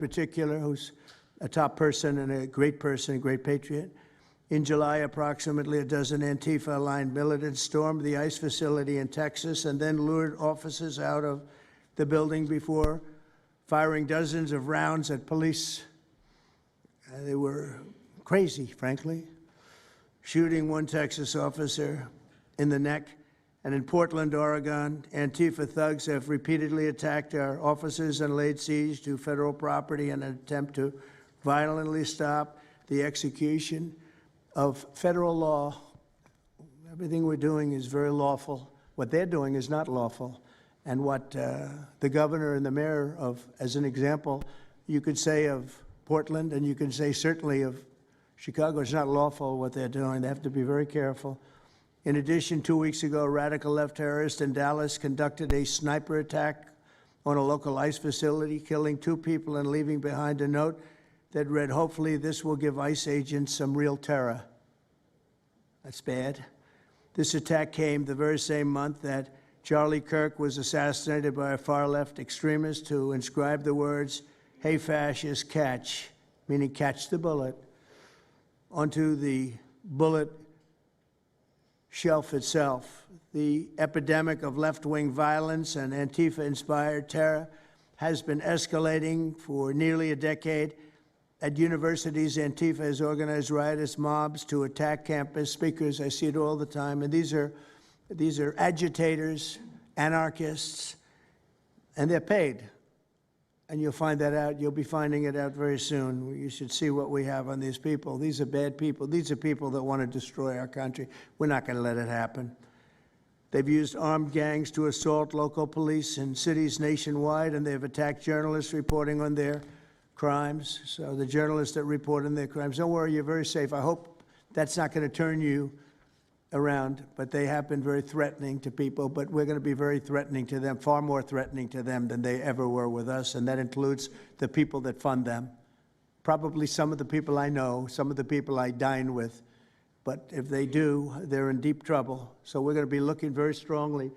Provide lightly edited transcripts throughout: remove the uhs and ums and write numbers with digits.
particular, who's a top person and a great patriot. In July, approximately a dozen Antifa-aligned militants stormed the ICE facility in Texas and then lured officers out of the building before firing dozens of rounds at police. They were crazy, frankly, shooting one Texas officer in the neck. And in Portland, Oregon, Antifa thugs have repeatedly attacked our officers and laid siege to federal property in an attempt to violently stop the execution of federal law. Everything we're doing is very lawful. What they're doing is not lawful. And what the governor and the mayor of, as an example, you could say of Portland, and you can say certainly of Chicago, it's not lawful what they're doing. They have to be very careful. In addition, 2 weeks ago, a radical left terrorist in Dallas conducted a sniper attack on a local ICE facility, killing 2 people and leaving behind a note that read, "Hopefully this will give ICE agents some real terror." That's bad. This attack came the very same month that Charlie Kirk was assassinated by a far-left extremist who inscribed the words, "Hey, fascist, catch," meaning catch the bullet, onto the bullet shelf itself. The epidemic of left-wing violence and Antifa-inspired terror has been escalating for nearly a decade. At universities, Antifa has organized riotous mobs to attack campus speakers. I see it all the time. And these are agitators, anarchists, and they're paid. And you'll find that out. You'll be finding it out very soon. You should see what we have on these people. These are bad people. These are people that want to destroy our country. We're not going to let it happen. They've used armed gangs to assault local police in cities nationwide, and they've attacked journalists reporting on their crimes. So the journalists that report on their crimes, don't worry, you're very safe. I hope that's not going to turn you around, but they have been very threatening to people, but we're going to be very threatening to them, far more threatening to them than they ever were with us, and that includes the people that fund them. Probably some of the people I know, some of the people I dine with, but if they do, they're in deep trouble. So we're going to be looking very strongly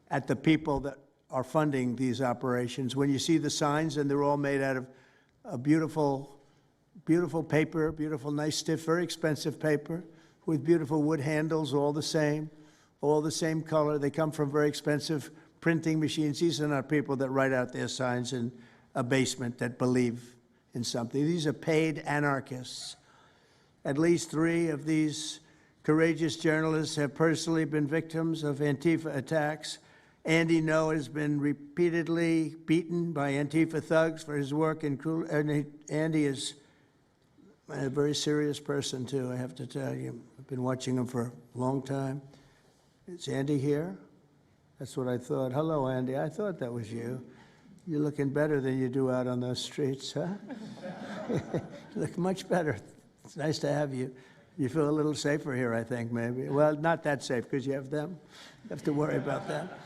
at the people that are funding these operations. When you see the signs, and they're all made out of a beautiful, beautiful paper, beautiful, nice, stiff, very expensive paper, with beautiful wood handles, all the same color. They come from very expensive printing machines. These are not people that write out their signs in a basement that believe in something. These are paid anarchists. At least 3 of these courageous journalists have personally been victims of Antifa attacks. Andy Ngo has been repeatedly beaten by Antifa thugs for his work in Andy is a very serious person, too, I have to tell you. I've been watching him for a long time. Is Andy here? That's what I thought. Hello, Andy. I thought that was you. You're looking better than you do out on those streets, huh? You look much better. It's nice to have you. You feel a little safer here, I think, maybe. Well, not that safe, because you have them. You have to worry about that.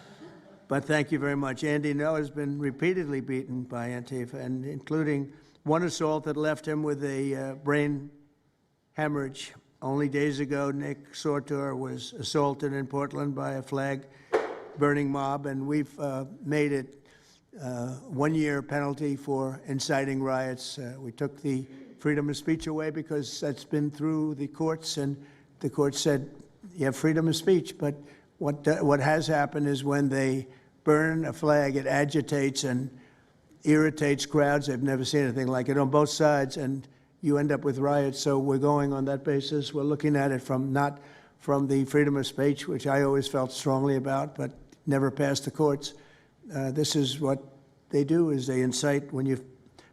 But thank you very much. Andy Ngo has been repeatedly beaten by Antifa, and including one assault that left him with a brain hemorrhage. Only days ago, Nick Sortor was assaulted in Portland by a flag-burning mob, and we've made it 1-year penalty for inciting riots. We took the freedom of speech away because that's been through the courts, and the court said you have freedom of speech. But what has happened is when they burn a flag, it agitates and irritates crowds. I've never seen anything like it on both sides, and you end up with riots. So we're going on that basis. We're looking at it from not from the freedom of speech, which I always felt strongly about, but never passed the courts. This is what they do, is they incite. When you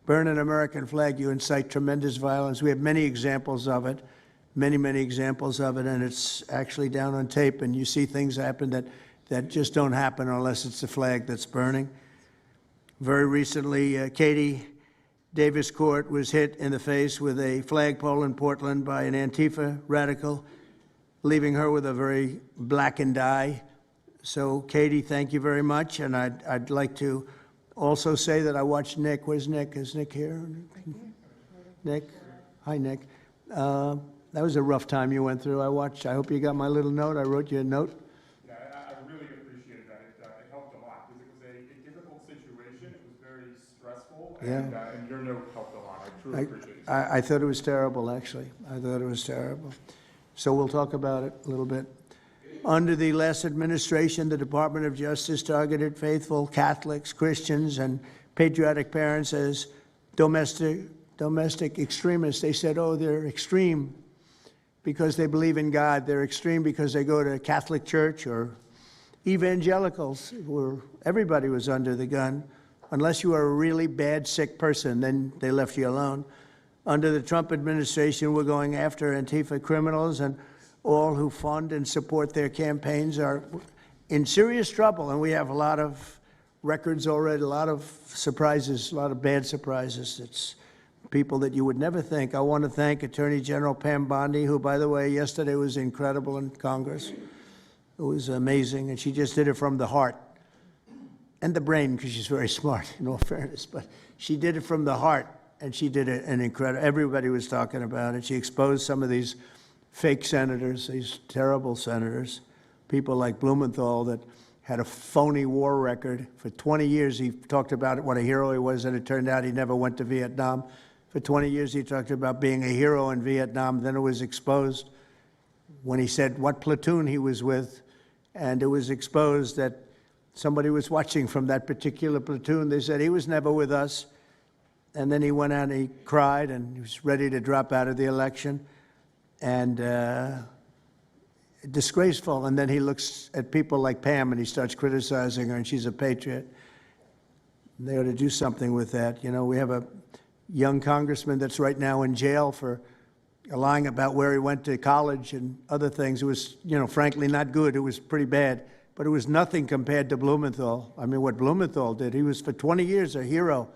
burn an American flag, you incite tremendous violence. We have many examples of it, many examples of it, and it's actually down on tape, and you see things happen that just don't happen unless it's the flag that's burning. Very recently, Katie Davis Court was hit in the face with a flagpole in Portland by an Antifa radical, leaving her with a very blackened eye. So, Katie, thank you very much. And I'd like to also say that I watched Nick. Where's Nick? Is Nick here? Nick? Hi, Nick. That was a rough time you went through. I hope you got my little note. I wrote you a note. And your note helped I thought it was terrible, actually. I thought it was terrible. So we'll talk about it a little bit. Under the last administration, the Department of Justice targeted faithful Catholics, Christians, and patriotic parents as domestic extremists. They said, oh, they're extreme because they believe in God. They're extreme because they go to Catholic church, or evangelicals, where everybody was under the gun. Unless you were a really bad, sick person, then they left you alone. Under the Trump administration, we're going after Antifa criminals, and all who fund and support their campaigns are in serious trouble. And we have a lot of records already, a lot of surprises, a lot of bad surprises. It's people that you would never think. I want to thank Attorney General Pam Bondi, who, by the way, yesterday was incredible in Congress. It was amazing, and she just did it from the heart and the brain, because she's very smart, in all fairness. But she did it from the heart, and she did it an incredible. Everybody was talking about it. She exposed some of these fake senators, these terrible senators, people like Blumenthal that had a phony war record. For 20 years, he talked about it, what a hero he was, and it turned out he never went to Vietnam. For 20 years, he talked about being a hero in Vietnam. Then it was exposed when he said what platoon he was with, and it was exposed that somebody was watching from that particular platoon. They said he was never with us. And then he went out and he cried, and he was ready to drop out of the election. And disgraceful. And then he looks at people like Pam and he starts criticizing her, and she's a patriot. They ought to do something with that. You know, we have a young congressman that's right now in jail for lying about where he went to college and other things. It was, you know, frankly not good. It was pretty bad. But it was nothing compared to Blumenthal. I mean, what Blumenthal did, he was for 20 years a hero,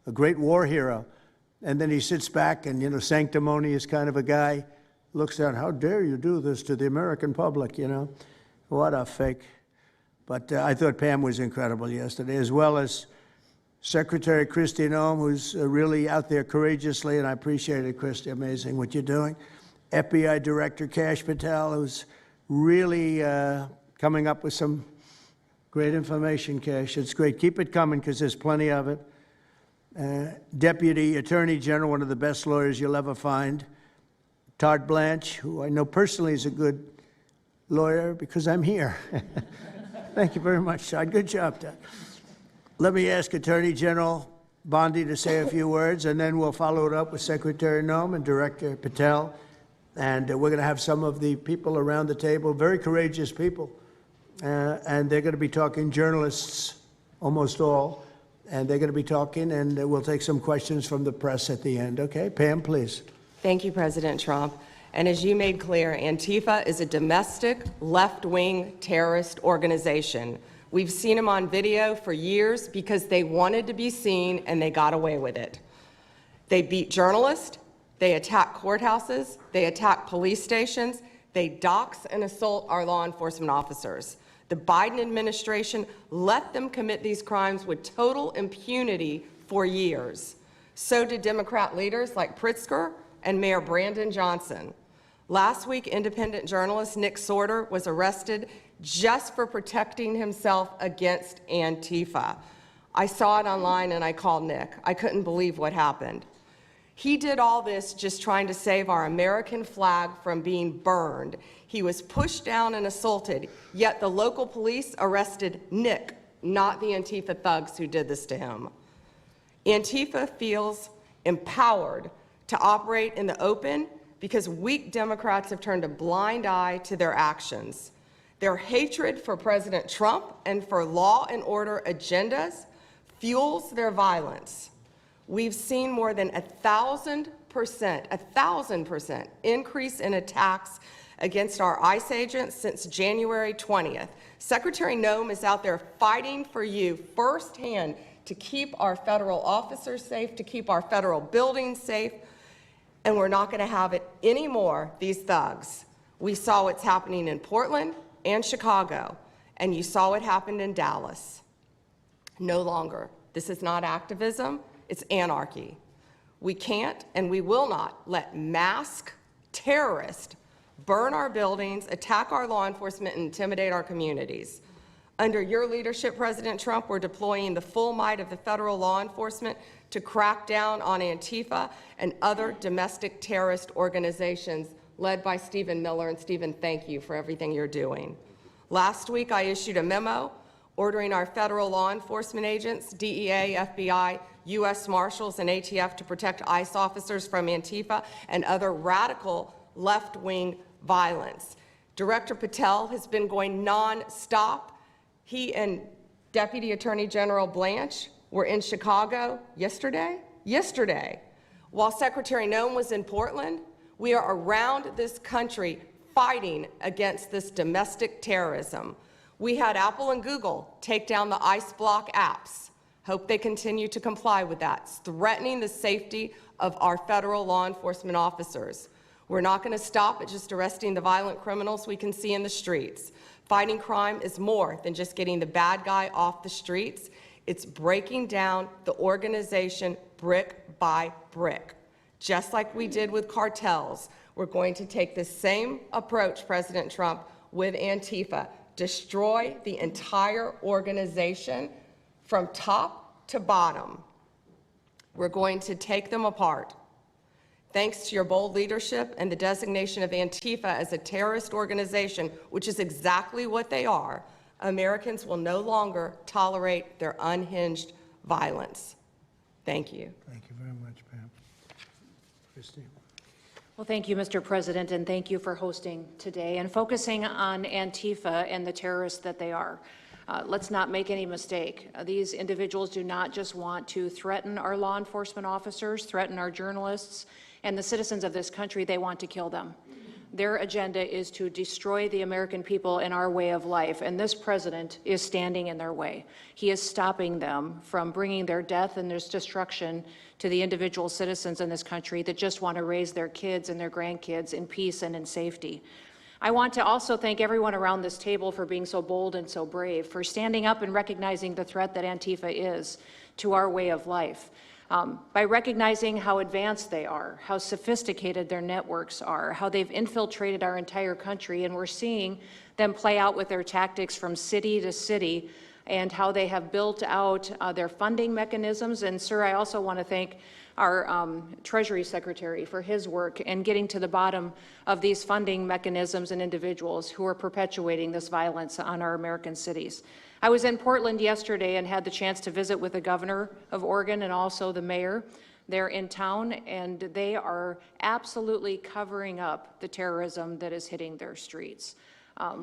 a great war hero. And then he sits back and, you know, sanctimonious kind of a guy, looks down, how dare you do this to the American public, you know? What a fake. But I thought Pam was incredible yesterday, as well as Secretary Kristi Noem, who's really out there courageously, and I appreciate it, Kristi, amazing what you're doing. FBI Director Kash Patel, who's really coming up with some great information, Kash. It's great. Keep it coming, because there's plenty of it. Deputy Attorney General, one of the best lawyers you'll ever find, Todd Blanche, who I know personally is a good lawyer because I'm here. Thank you very much, Todd. Good job, Todd. Let me ask Attorney General Bondi to say a few words, and then we'll follow it up with Secretary Noem and Director Patel. And we're going to have some of the people around the table, very courageous people, and they're going to be talking, journalists, almost all, and they're going to be talking, and we'll take some questions from the press at the end. Okay, Pam, please. Thank you, President Trump. And as you made clear, Antifa is a domestic left-wing terrorist organization. We've seen them on video for years because they wanted to be seen and they got away with it. They beat journalists, they attack courthouses, they attack police stations, they dox and assault our law enforcement officers. The Biden administration let them commit these crimes with total impunity for years. So did Democrat leaders like Pritzker and Mayor Brandon Johnson. Last week, independent journalist Nick Sorter was arrested just for protecting himself against Antifa. I saw it online and I called Nick. I couldn't believe what happened. He did all this just trying to save our American flag from being burned. He was pushed down and assaulted, yet the local police arrested Nick, not the Antifa thugs who did this to him. Antifa feels empowered to operate in the open because weak Democrats have turned a blind eye to their actions. Their hatred for President Trump and for law and order agendas fuels their violence. We've seen more than 1,000% increase in attacks against our ICE agents since January 20th. Secretary Noem is out there fighting for you firsthand to keep our federal officers safe, to keep our federal buildings safe, and we're not going to have it anymore, these thugs. We saw what's happening in Portland and Chicago, and you saw what happened in Dallas. No longer. This is not activism, it's anarchy. We can't and we will not let masked terrorists burn our buildings, attack our law enforcement, and intimidate our communities. Under your leadership, President Trump, we're deploying the full might of the federal law enforcement to crack down on Antifa and other domestic terrorist organizations led by Stephen Miller. And Stephen, thank you for everything you're doing. Last week, I issued a memo ordering our federal law enforcement agents, DEA, FBI, U.S. Marshals, and ATF to protect ICE officers from Antifa and other radical left-wing violence. Director Patel has been going non-stop. He and Deputy Attorney General Blanche were in Chicago yesterday. While Secretary Noem was in Portland, we are around this country fighting against this domestic terrorism. We had Apple and Google take down the ICE block apps. Hope they continue to comply with that. It's threatening the safety of our federal law enforcement officers. We're not going to stop at just arresting the violent criminals we can see in the streets. Fighting crime is more than just getting the bad guy off the streets. It's breaking down the organization brick by brick. Just like we did with cartels, we're going to take the same approach, President Trump, with Antifa. Destroy the entire organization from top to bottom. We're going to take them apart. Thanks to your bold leadership and the designation of Antifa as a terrorist organization, which is exactly what they are, Americans will no longer tolerate their unhinged violence. Thank you. Thank you very much, Pam. Christine. Well, thank you, Mr. President, and thank you for hosting today and focusing on Antifa and the terrorists that they are. Let's not make any mistake. These individuals do not just want to threaten our law enforcement officers, threaten our journalists, and the citizens of this country. They want to kill them. Their agenda is to destroy the American people and our way of life, and this president is standing in their way. He is stopping them from bringing their death and their destruction to the individual citizens in this country that just want to raise their kids and their grandkids in peace and in safety. I want to also thank everyone around this table for being so bold and so brave, for standing up and recognizing the threat that Antifa is to our way of life. By recognizing how advanced they are, how sophisticated their networks are, how they've infiltrated our entire country, and we're seeing them play out with their tactics from city to city, and how they have built out their funding mechanisms. And sir, I also want to thank our Treasury Secretary for his work in getting to the bottom of these funding mechanisms and individuals who are perpetuating this violence on our American cities. I was in Portland yesterday and had the chance to visit with the governor of Oregon and also the mayor. They're in town, and they are absolutely covering up the terrorism that is hitting their streets.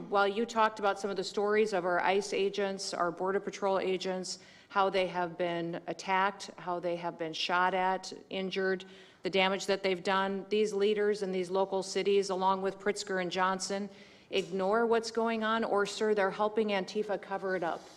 While you talked about some of the stories of our ICE agents, our Border Patrol agents, how they have been attacked, how they have been shot at, injured, the damage that they've done, these leaders in these local cities, along with Pritzker and Johnson, ignore what's going on, or, sir, they're helping Antifa cover it up.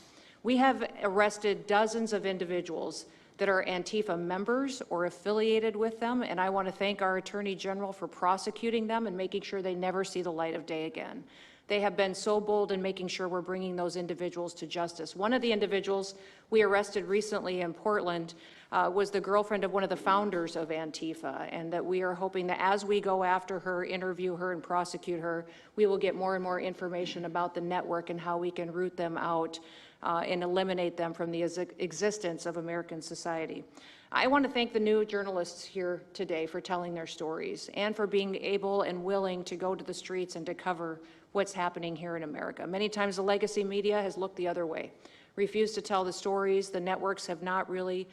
We have arrested dozens of individuals that are Antifa members or affiliated with them, and I want to thank our Attorney General for prosecuting them and making sure they never see the light of day again. They have been so bold in making sure we're bringing those individuals to justice. One of the individuals we arrested recently in Portland was the girlfriend of one of the founders of Antifa, and that we are hoping that as we go after her, interview her, and prosecute her, we will get more and more information about the network and how we can root them out and eliminate them from the existence of American society. I want to thank the new journalists here today for telling their stories and for being able and willing to go to the streets and to cover what's happening here in America. Many times the legacy media has looked the other way, refused to tell the stories. The networks have not really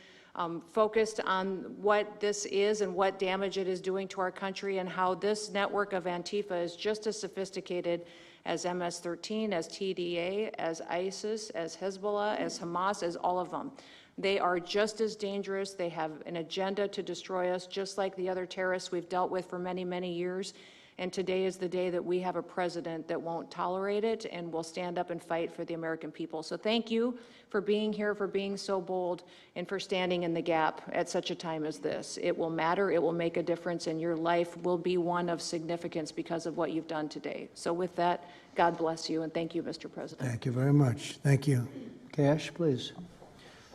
focused on what this is and what damage it is doing to our country, and how this network of Antifa is just as sophisticated as MS-13, as TDA, as ISIS, as Hezbollah, as Hamas, as all of them. They are just as dangerous. They have an agenda to destroy us, just like the other terrorists we've dealt with for many, many years. And today is the day that we have a president that won't tolerate it and will stand up and fight for the American people. So thank you for being here, for being so bold, and for standing in the gap at such a time as this. It will matter, it will make a difference, and your life will be one of significance because of what you've done today. So with that, God bless you, and thank you, Mr. President. Thank you very much. Thank you. Cash, please.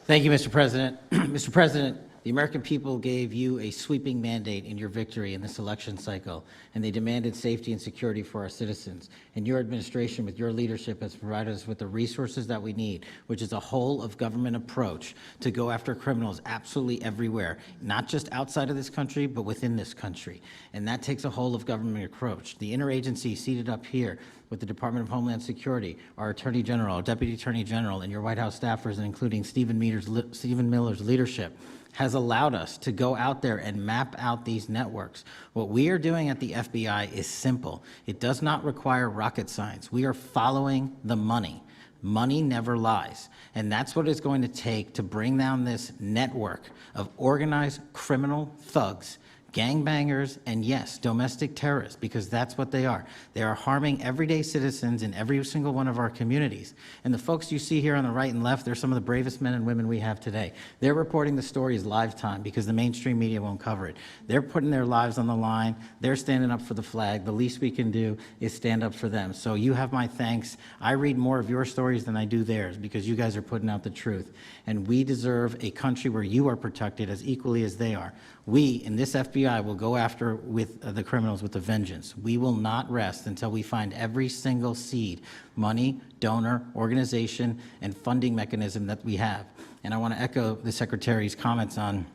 Thank you, Mr. President. Mr. President, The American people gave you a sweeping mandate in your victory in this election cycle, and they demanded safety and security for our citizens. And your administration, with your leadership, has provided us with the resources that we need, which is a whole-of-government approach to go after criminals absolutely everywhere, not just outside of this country, but within this country. And that takes a whole-of-government approach. The interagency seated up here with the Department of Homeland Security, our Attorney General, our Deputy Attorney General, and your White House staffers, and including Stephen Miller's leadership, has allowed us to go out there and map out these networks. What we are doing at the FBI is simple. It does not require rocket science. We are following the money. Money never lies. And that's what it's going to take to bring down this network of organized criminal thugs, gangbangers, and yes, domestic terrorists, because that's what they are. They are harming everyday citizens in every single one of our communities. And the folks you see here on the right and left, they're some of the bravest men and women we have today. They're reporting the stories live time because the mainstream media won't cover it. They're putting their lives on the line. They're standing up for the flag. The least we can do is stand up for them. So you have my thanks. I read more of your stories than I do theirs because you guys are putting out the truth. And we deserve a country where you are protected as equally as they are. We, in this FBI, will go after with the criminals with a vengeance. We will not rest until we find every single seed, money, donor, organization, and funding mechanism that we have. And I want to echo the Secretary's comments on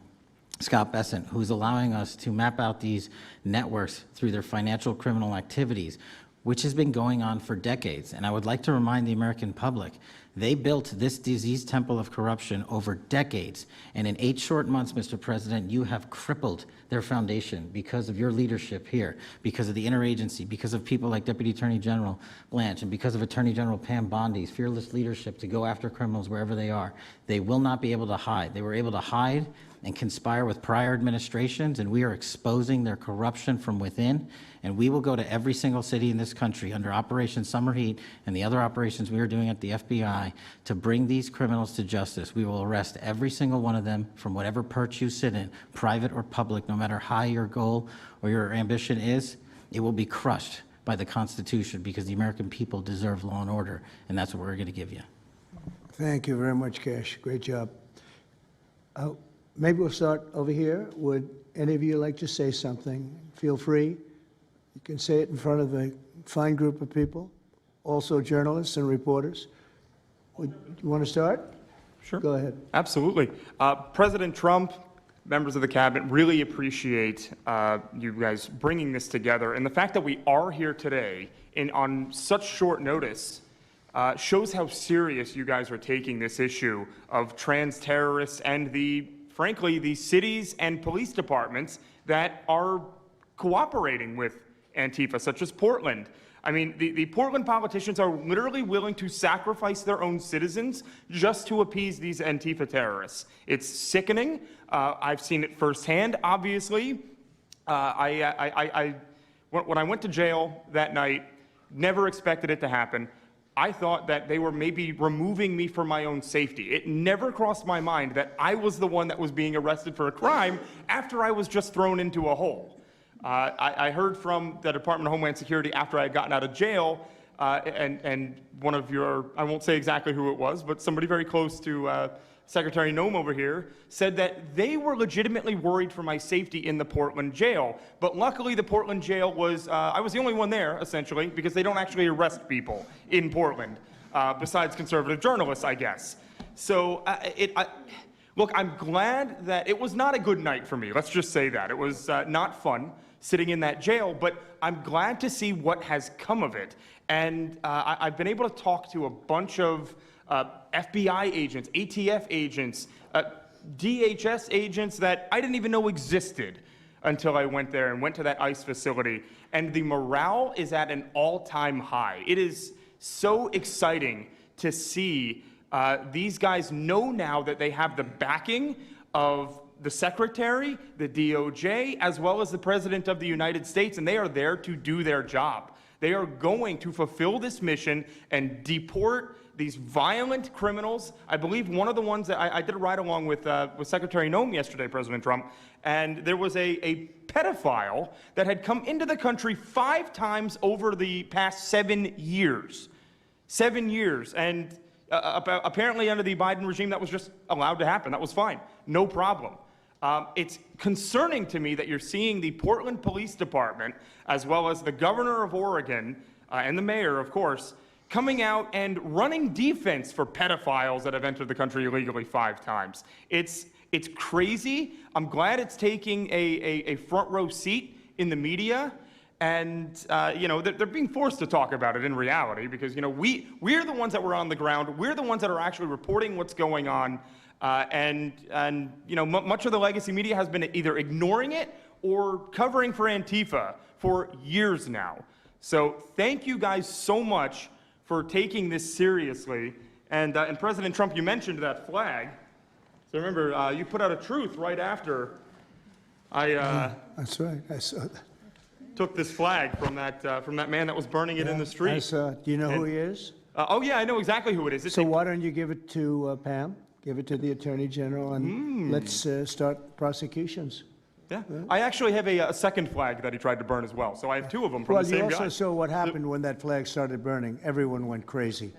Scott Bessent, who's allowing us to map out these networks through their financial criminal activities, which has been going on for decades. And I would like to remind the American public, they built this diseased temple of corruption over decades. And in 8 short months, Mr. President, you have crippled their foundation because of your leadership here, because of the interagency, because of people like Deputy Attorney General Blanche, and because of Attorney General Pam Bondi's fearless leadership to go after criminals wherever they are. They will not be able to hide. They were able to hide and conspire with prior administrations, and we are exposing their corruption from within. And we will go to every single city in this country under Operation Summer Heat and the other operations we are doing at the FBI to bring these criminals to justice. We will arrest every single one of them from whatever perch you sit in, private or public, no matter how your goal or your ambition is. It will be crushed by the Constitution because the American people deserve law and order, and that's what we're going to give you. Thank you very much, Cash. Great job. Maybe we'll start over here. Would any of you like to say something? Feel free. You can say it in front of a fine group of people, also journalists and reporters. You want to start? Sure. Go ahead. Absolutely. President Trump, members of the cabinet, really appreciate you guys bringing this together. And the fact that we are here today on such short notice shows how serious you guys are taking this issue of trans terrorists and frankly, the cities and police departments that are cooperating with Antifa, such as Portland. I mean, the Portland politicians are literally willing to sacrifice their own citizens just to appease these Antifa terrorists. It's sickening. I've seen it firsthand, obviously. When I went to jail that night, never expected it to happen. I thought that they were maybe removing me for my own safety. It never crossed my mind that I was the one that was being arrested for a crime after I was just thrown into a hole. I heard from the Department of Homeland Security after I had gotten out of jail, and one of your, I won't say exactly who it was, but somebody very close to Secretary Noem over here, said that they were legitimately worried for my safety in the Portland jail. But luckily, the Portland jail was, I was the only one there, essentially, because they don't actually arrest people in Portland, besides conservative journalists, I guess. So, look, I'm glad that it was not a good night for me. Let's just say that. It was not fun sitting in that jail, but I'm glad to see what has come of it. And I've been able to talk to a bunch of FBI agents, ATF agents, DHS agents that I didn't even know existed until I went there and went to that ICE facility. And the morale is at an all-time high. It is so exciting to see these guys know now that they have the backing of the Secretary, the DOJ, as well as the President of the United States, and they are there to do their job. They are going to fulfill this mission and deport these violent criminals. I believe one of the ones that I did a ride-along with Secretary Noem yesterday, President Trump, and there was a pedophile that had come into the country 5 times over the past 7 years. 7 years, and apparently under the Biden regime that was just allowed to happen. That was fine, no problem. It's concerning to me that you're seeing the Portland Police Department, as well as the governor of Oregon and the mayor, of course, coming out and running defense for pedophiles that have entered the country illegally 5 times. It's crazy. I'm glad it's taking a front row seat in the media. And, they're being forced to talk about it in reality because, we're the ones that were on the ground. We're the ones that are actually reporting what's going on. Much of the legacy media has been either ignoring it or covering for Antifa for years now. So thank you guys so much for taking this seriously. And President Trump, you mentioned that flag. So remember, you put out a truth right after That's right. I saw that. took this flag from that man that was burning it in the street. I saw it. Do you know who he is? Oh yeah, I know exactly who it is. So why don't you give it to Pam? Give it to the Attorney General, and let's start prosecutions. Yeah, I actually have a second flag that he tried to burn as well. So I have 2 of them from Well, the same you guy. also saw what happened when that flag started burning. Everyone went crazy.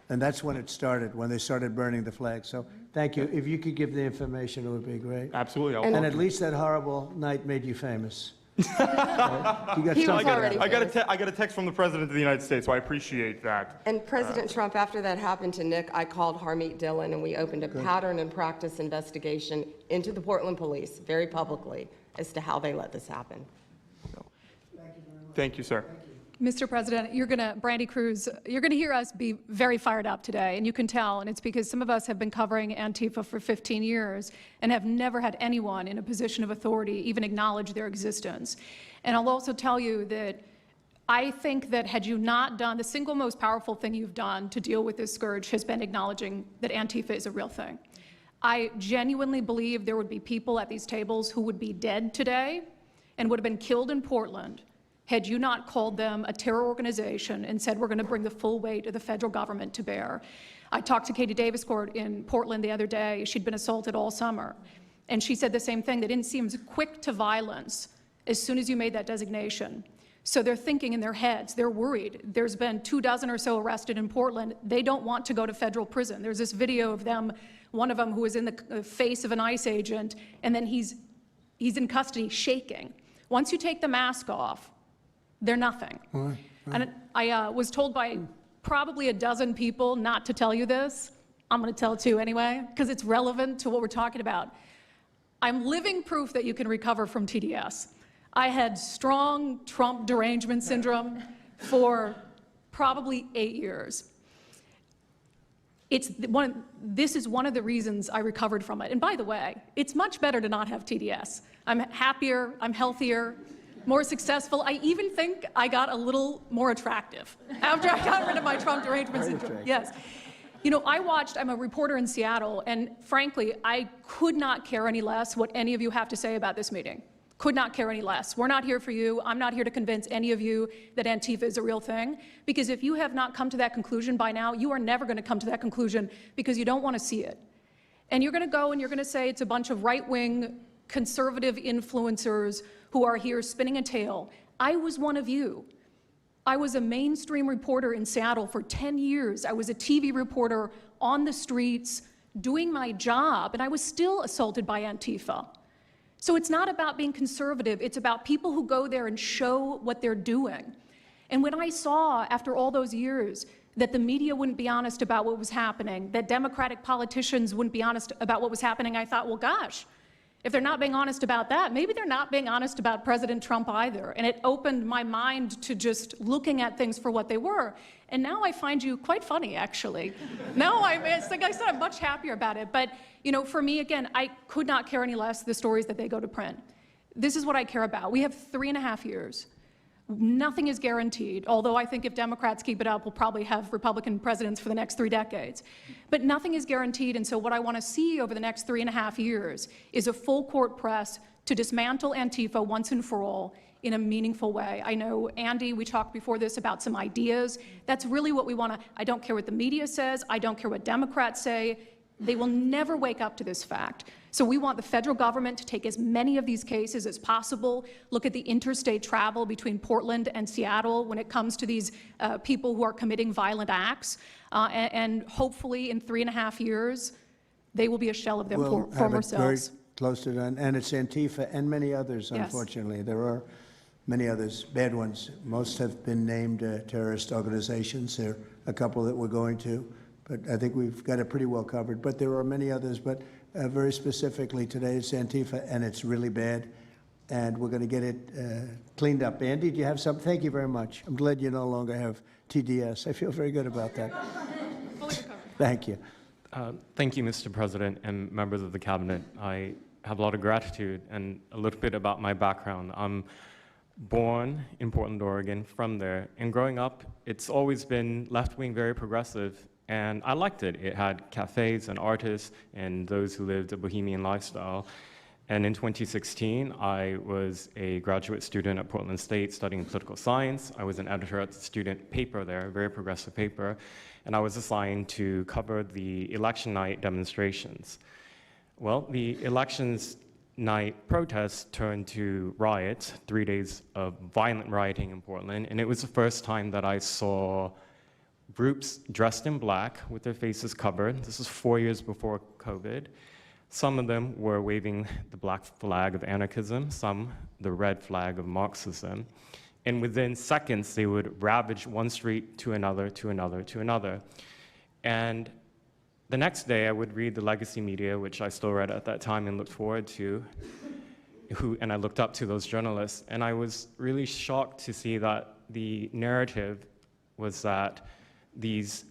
And that's when it started, when they started burning the flag. So thank you. If you could give the information, it would be great. Absolutely. And at least that horrible night made you famous. Right? You got He was something out of already it. I got a text from the President of the United States, so I appreciate that. And President Trump, after that happened to Nick, I called Harmeet Dillon, and we opened a pattern and practice investigation into the Portland police, very publicly, as to how they let this happen. Thank you, sir. Mr. President, Brandy Cruz, you're going to hear us be very fired up today, and you can tell, and it's because some of us have been covering Antifa for 15 years and have never had anyone in a position of authority even acknowledge their existence. And I'll also tell you that I think that had you not done, the single most powerful thing you've done to deal with this scourge has been acknowledging that Antifa is a real thing. I genuinely believe there would be people at these tables who would be dead today and would have been killed in Portland had you not called them a terror organization and said we're going to bring the full weight of the federal government to bear. I talked to Katie Daviscourt in Portland the other day. She'd been assaulted all summer. And she said the same thing. They didn't seem quick to violence as soon as you made that designation. So they're thinking in their heads, they're worried. There's been 24 or so arrested in Portland. They don't want to go to federal prison. There's this video of them, one of them who was in the face of an ICE agent, and then he's in custody shaking. Once you take the mask off, they're nothing. Right. And I was told by probably a dozen people not to tell you this. I'm going to tell it to you anyway, because it's relevant to what we're talking about. I'm living proof that you can recover from TDS. I had strong Trump derangement syndrome for probably 8 years. This is one of the reasons I recovered from it. And by the way, it's much better to not have TDS. I'm happier, I'm healthier, more successful. I even think I got a little more attractive after I got rid of my Trump derangement syndrome. Yes. I'm a reporter in Seattle, and frankly, I could not care any less what any of you have to say about this meeting. Could not care any less. We're not here for you. I'm not here to convince any of you that Antifa is a real thing, because if you have not come to that conclusion by now, you are never going to come to that conclusion because you don't want to see it. And you're going to go and you're going to say it's a bunch of right-wing conservative influencers who are here spinning a tale. I was one of you. I was a mainstream reporter in Seattle for 10 years. I was a TV reporter on the streets doing my job, and I was still assaulted by Antifa. So it's not about being conservative. It's about people who go there and show what they're doing. And when I saw, after all those years, that the media wouldn't be honest about what was happening, that Democratic politicians wouldn't be honest about what was happening, I thought, well, gosh, if they're not being honest about that, maybe they're not being honest about President Trump either. And it opened my mind to just looking at things for what they were. And now I find you quite funny, actually. Now it's like I said, I'm much happier about it. But, for me, again, I could not care any less the stories that they go to print. This is what I care about. We have 3.5 years. Nothing is guaranteed, although I think if Democrats keep it up, we'll probably have Republican presidents for the next 3 decades. But nothing is guaranteed, and so what I want to see over the next 3.5 years is a full court press to dismantle Antifa once and for all in a meaningful way. I know, Andy, we talked before this about some ideas. That's really what we want to. I don't care what the media says. I don't care what Democrats say. They will never wake up to this fact. So we want the federal government to take as many of these cases as possible, look at the interstate travel between Portland and Seattle when it comes to these people who are committing violent acts, and hopefully in 3.5 years, they will be a shell of their former selves. close to done, and it's Antifa and many others, Yes. unfortunately. There are many others, bad ones. Most have been named terrorist organizations. There are a couple that we're going to, but I think we've got it pretty well covered. But there are many others, but very specifically today it's Antifa, and it's really bad, and we're going to get it cleaned up. Andy, do you have something? Thank you very much. I'm glad you no longer have TDS. I feel very good about that. Thank you. Thank you, Mr. President and members of the Cabinet. I have a lot of gratitude and a little bit about my background. I'm born in Portland, Oregon, from there, and growing up, it's always been left-wing, very progressive, and I liked it. It had cafes and artists and those who lived a bohemian lifestyle. And in 2016, I was a graduate student at Portland State studying political science. I was an editor at the student paper there, a very progressive paper, and I was assigned to cover the election night demonstrations. Well, the elections night protests turned to riots, 3 days of violent rioting in Portland, and it was the first time that I saw groups dressed in black with their faces covered. This was 4 years before COVID. Some of them were waving the black flag of anarchism, some the red flag of Marxism. And within seconds, they would ravage one street to another, to another, to another. And the next day, I would read the legacy media, which I still read at that time and looked forward to, and I looked up to those journalists. And I was really shocked to see that the narrative was that these,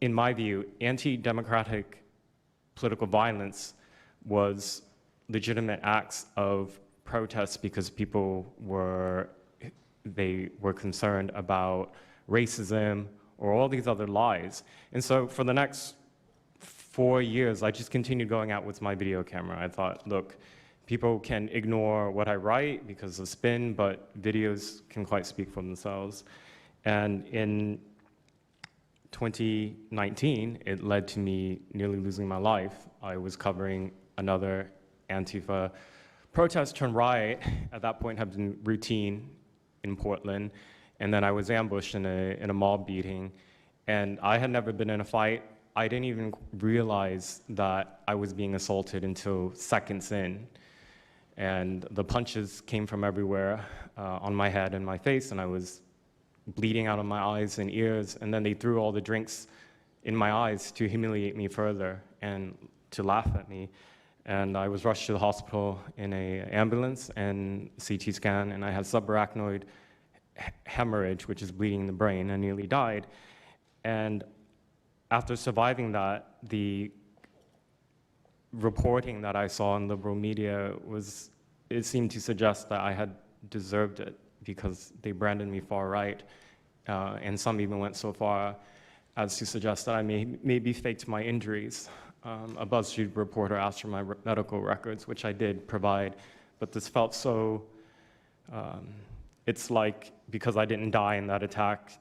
in my view, anti-democratic political violence was legitimate acts of protest because people were concerned about racism or all these other lies. And so for the next 4 years, I just continued going out with my video camera. I thought, look, people can ignore what I write because of spin, but videos can quite speak for themselves. And in 2019, it led to me nearly losing my life. I was covering another Antifa protest turned riot. At that point, had been routine in Portland, and then I was ambushed in a mob beating. And I had never been in a fight. I didn't even realize that I was being assaulted until seconds in. And the punches came from everywhere on my head and my face, and I was bleeding out of my eyes and ears, and then they threw all the drinks in my eyes to humiliate me further and to laugh at me. And I was rushed to the hospital in an ambulance and CT scan, and I had subarachnoid hemorrhage, which is bleeding in the brain. I nearly died. And after surviving that, the reporting that I saw in liberal media it seemed to suggest that I had deserved it, because they branded me far right, and some even went so far as to suggest that I maybe faked my injuries. A BuzzFeed reporter asked for my medical records, which I did provide, but this felt so, it's like because I didn't die in that attack,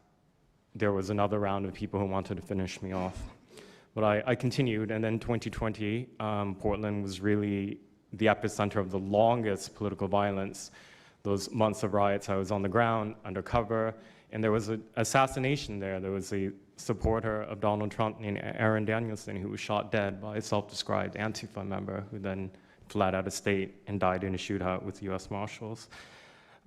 there was another round of people who wanted to finish me off. But I continued, and then 2020, Portland was really the epicenter of the longest political violence. Those months of riots, I was on the ground, undercover, and there was an assassination there. There was a supporter of Donald Trump named Aaron Danielson who was shot dead by a self-described Antifa member who then fled out of state and died in a shootout with US Marshals.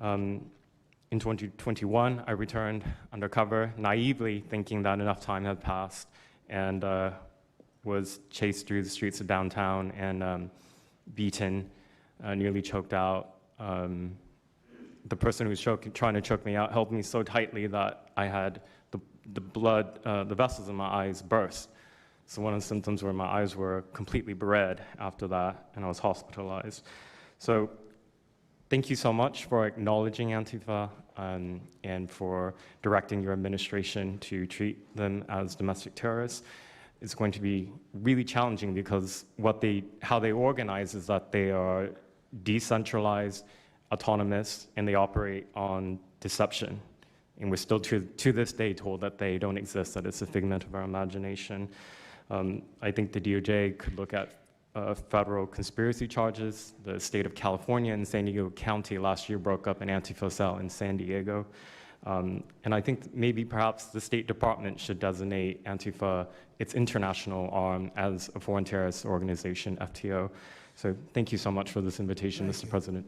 In 2021, I returned undercover, naively thinking that enough time had passed, and was chased through the streets of downtown and beaten, nearly choked out. The person who was trying to choke me out held me so tightly that I had the blood, the vessels in my eyes burst. So one of the symptoms were my eyes were completely red after that, and I was hospitalized. So thank you so much for acknowledging Antifa and for directing your administration to treat them as domestic terrorists. It's going to be really challenging because how they organize is that they are decentralized, autonomous, and they operate on deception. And we're still to this day told that they don't exist, that it's a figment of our imagination. I think the DOJ could look at federal conspiracy charges. The state of California and San Diego County last year broke up an Antifa cell in San Diego. And I think maybe perhaps the State Department should designate Antifa, its international arm, as a foreign terrorist organization, FTO. So thank you so much for this invitation, Mr. President.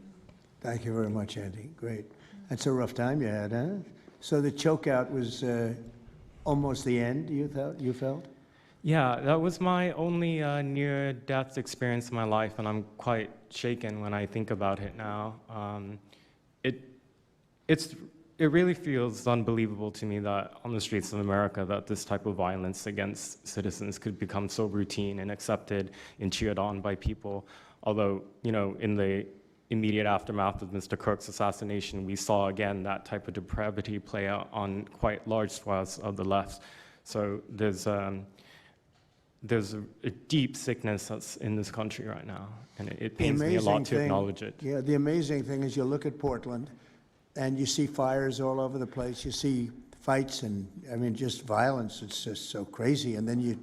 Thank you very much, Andy. Great. That's a rough time you had, huh? So the chokeout was almost the end, you felt? Yeah, that was my only near-death experience in my life, and I'm quite shaken when I think about it now. It really feels unbelievable to me that on the streets of America that this type of violence against citizens could become so routine and accepted and cheered on by people. Although, you know, in the immediate aftermath of Mr. Kirk's assassination, we saw again that type of depravity play out on quite large swaths of the left. So there's a deep sickness that's in this country right now, and it pains me a lot to acknowledge it. Yeah, the amazing thing is you look at Portland, and you see fires all over the place. You see fights and, I mean, just violence. It's just so crazy. And then you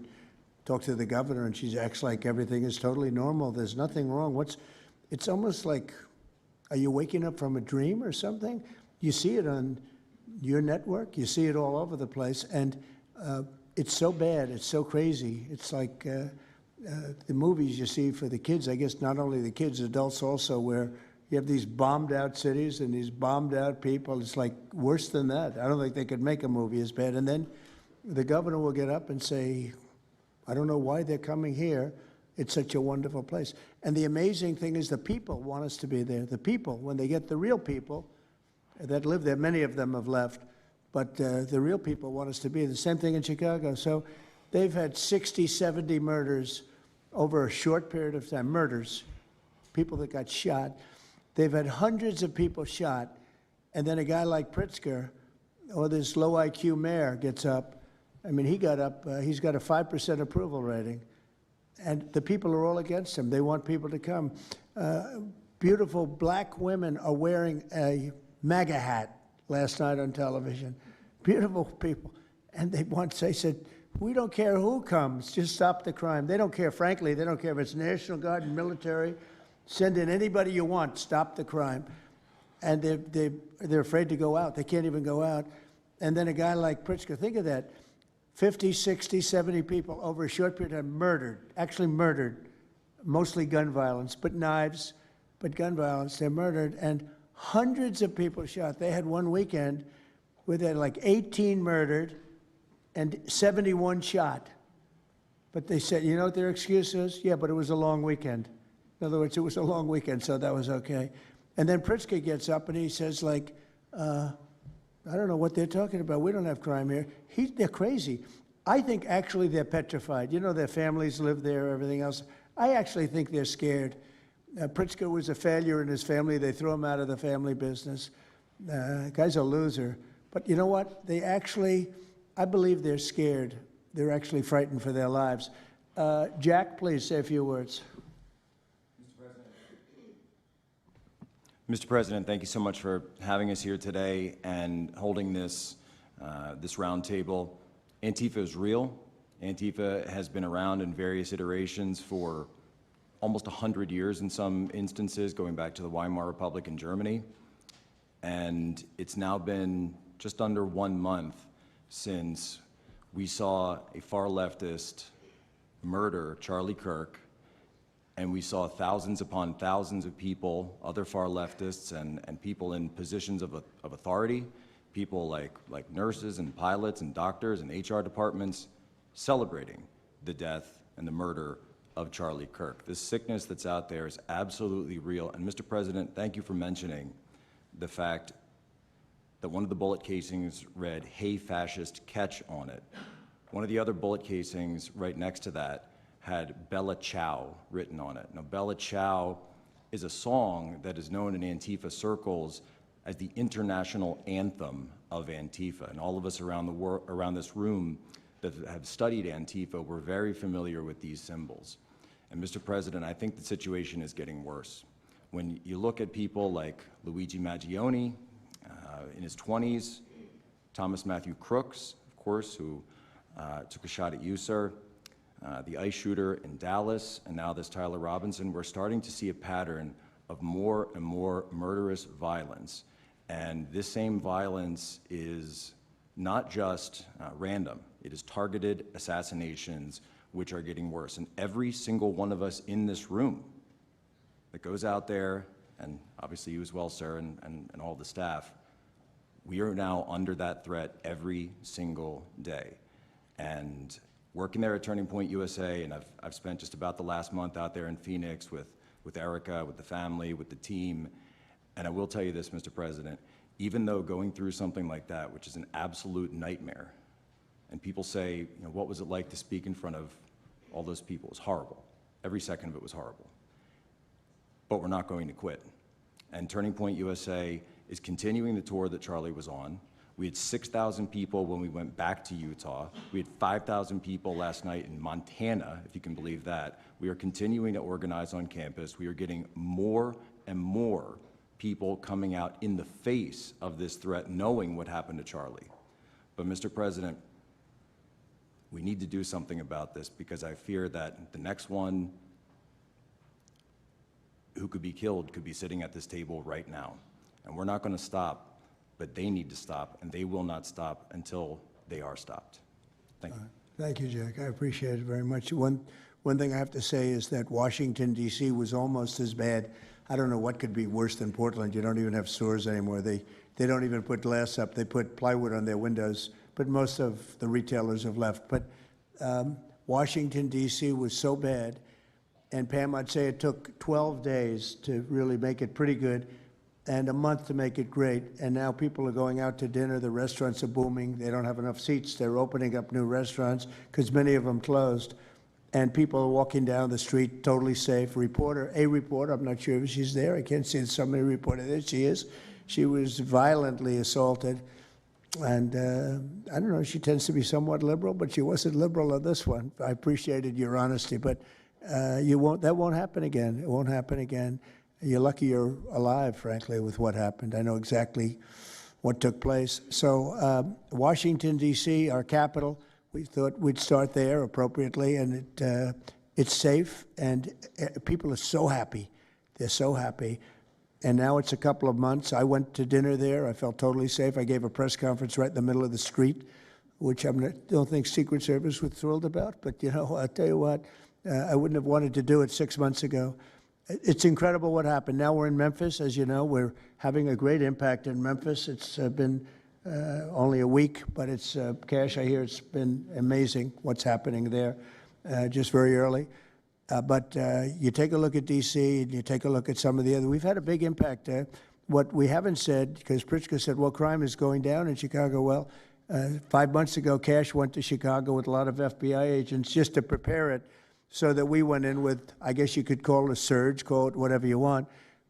talk to the governor, and she acts like everything is totally normal. There's nothing wrong. It's almost like, are you waking up from a dream or something? You see it on your network. You see it all over the place. And it's so bad. It's so crazy. It's like the movies you see for the kids. I guess not only the kids, adults also, where you have these bombed out cities and these bombed out people. It's like worse than that. I don't think they could make a movie as bad. And then the governor will get up and say, I don't know why they're coming here. It's such a wonderful place. And the amazing thing is the people want us to be there. The people, when they get the real people that live there, many of them have left, but the real people want us to be. The same thing in Chicago. So they've had 60, 70 murders over a short period of time. Murders, people that got shot. They've had hundreds of people shot, and then a guy like Pritzker, or this low IQ mayor, gets up. I mean, he got up, he's got a 5% approval rating, and the people are all against him. They want people to come. Beautiful black women are wearing a MAGA hat last night on television. Beautiful people. And they said, we don't care who comes, just stop the crime. They don't care, frankly, they don't care if it's National Guard and military. Send in anybody you want, stop the crime. And they're afraid to go out. They can't even go out. And then a guy like Pritzker, think of that, 50, 60, 70 people over a short period of time murdered, actually murdered, mostly gun violence, but knives, but gun violence, they're murdered, and hundreds of people shot. They had one weekend where they had like 18 murdered and 71 shot. But they said, you know what their excuse is? Yeah, but it was a long weekend. In other words, it was a long weekend, so that was okay. And then Pritzker gets up and he says, like, I don't know what they're talking about. We don't have crime here. They're crazy. I think actually they're petrified. You know, their families live there, everything else. I actually think they're scared. Pritzker was a failure in his family. They threw him out of the family business. Guy's a loser. But you know what? I believe they're scared. They're actually frightened for their lives. Jack, please say a few words. Mr. President, thank you so much for having us here today and holding this roundtable. Antifa is real. Antifa has been around in various iterations for almost 100 years in some instances, going back to the Weimar Republic in Germany. And it's now been just under 1 month since we saw a far leftist murder Charlie Kirk, and we saw thousands upon thousands of people, other far leftists and people in positions of authority, people like nurses and pilots and doctors and HR departments celebrating the death and the murder of Charlie Kirk. This sickness that's out there is absolutely real. And Mr. President, thank you for mentioning the fact that one of the bullet casings read, "Hey fascist, catch" on it. One of the other bullet casings right next to that had Bella Ciao written on it. Now, Bella Ciao is a song that is known in Antifa circles as the international anthem of Antifa. And all of us around this room that have studied Antifa, we're very familiar with these symbols. And Mr. President, I think the situation is getting worse. When you look at people like Luigi Maggioni in his 20s, Thomas Matthew Crooks, of course, who took a shot at you, sir, the ICE shooter in Dallas, and now this Tyler Robinson, we're starting to see a pattern of more and more murderous violence. And this same violence is not just random. It is targeted assassinations, which are getting worse. And every single one of us in this room that goes out there, and obviously you as well, sir, and all the staff, we are now under that threat every single day. And working there at Turning Point USA, and I've spent just about the last month out there in Phoenix with Erica, with the family, with the team, and I will tell you this, Mr. President, even though going through something like that, which is an absolute nightmare, and people say, you know, what was it like to speak in front of all those people? It was horrible. Every second of it was horrible. But we're not going to quit. And Turning Point USA is continuing the tour that Charlie was on. We had 6,000 people when we went back to Utah. We had 5,000 people last night in Montana, if you can believe that. We are continuing to organize on campus. We are getting more and more people coming out in the face of this threat, knowing what happened to Charlie. But Mr. President, we need to do something about this, because I fear that the next one who could be killed could be sitting at this table right now. And we're not going to stop, but they need to stop, and they will not stop until they are stopped. Thank you. Thank you, Jack. I appreciate it very much. One thing I have to say is that Washington, D.C. was almost as bad. I don't know what could be worse than Portland. You don't even have stores anymore. They don't even put glass up. They put plywood on their windows, but most of the retailers have left. But Washington, D.C. was so bad, and Pam, I'd say it took 12 days to really make it pretty good, and a month to make it great. And now people are going out to dinner. The restaurants are booming. They don't have enough seats. They're opening up new restaurants because many of them closed. And people are walking down the street totally safe. A reporter, I'm not sure if she's there. I can't see somebody reported there. She is. She was violently assaulted. And I don't know, she tends to be somewhat liberal, but she wasn't liberal on this one. I appreciated your honesty, but that won't happen again. It won't happen again. You're lucky you're alive, frankly, with what happened. I know exactly what took place. So Washington, D.C., our capital, we thought we'd start there appropriately, and it's safe, and people are so happy. They're so happy. And now it's a couple of months. I went to dinner there. I felt totally safe. I gave a press conference right in the middle of the street, which I don't think Secret Service was thrilled about. But, you know, I'll tell you what, I wouldn't have wanted to do it 6 months ago. It's incredible what happened. Now we're in Memphis. As you know, we're having a great impact in Memphis. It's been only a week, but it's, Cash, I hear it's been amazing what's happening there, just very early. But you take a look at D.C., and you take a look at some of the other. We've had a big impact. What we haven't said, because Pritzker said, well, crime is going down in Chicago. Well, 5 months ago, Cash went to Chicago with a lot of FBI agents just to prepare it, so that we went in with, I guess you could call it a surge, call it whatever you want,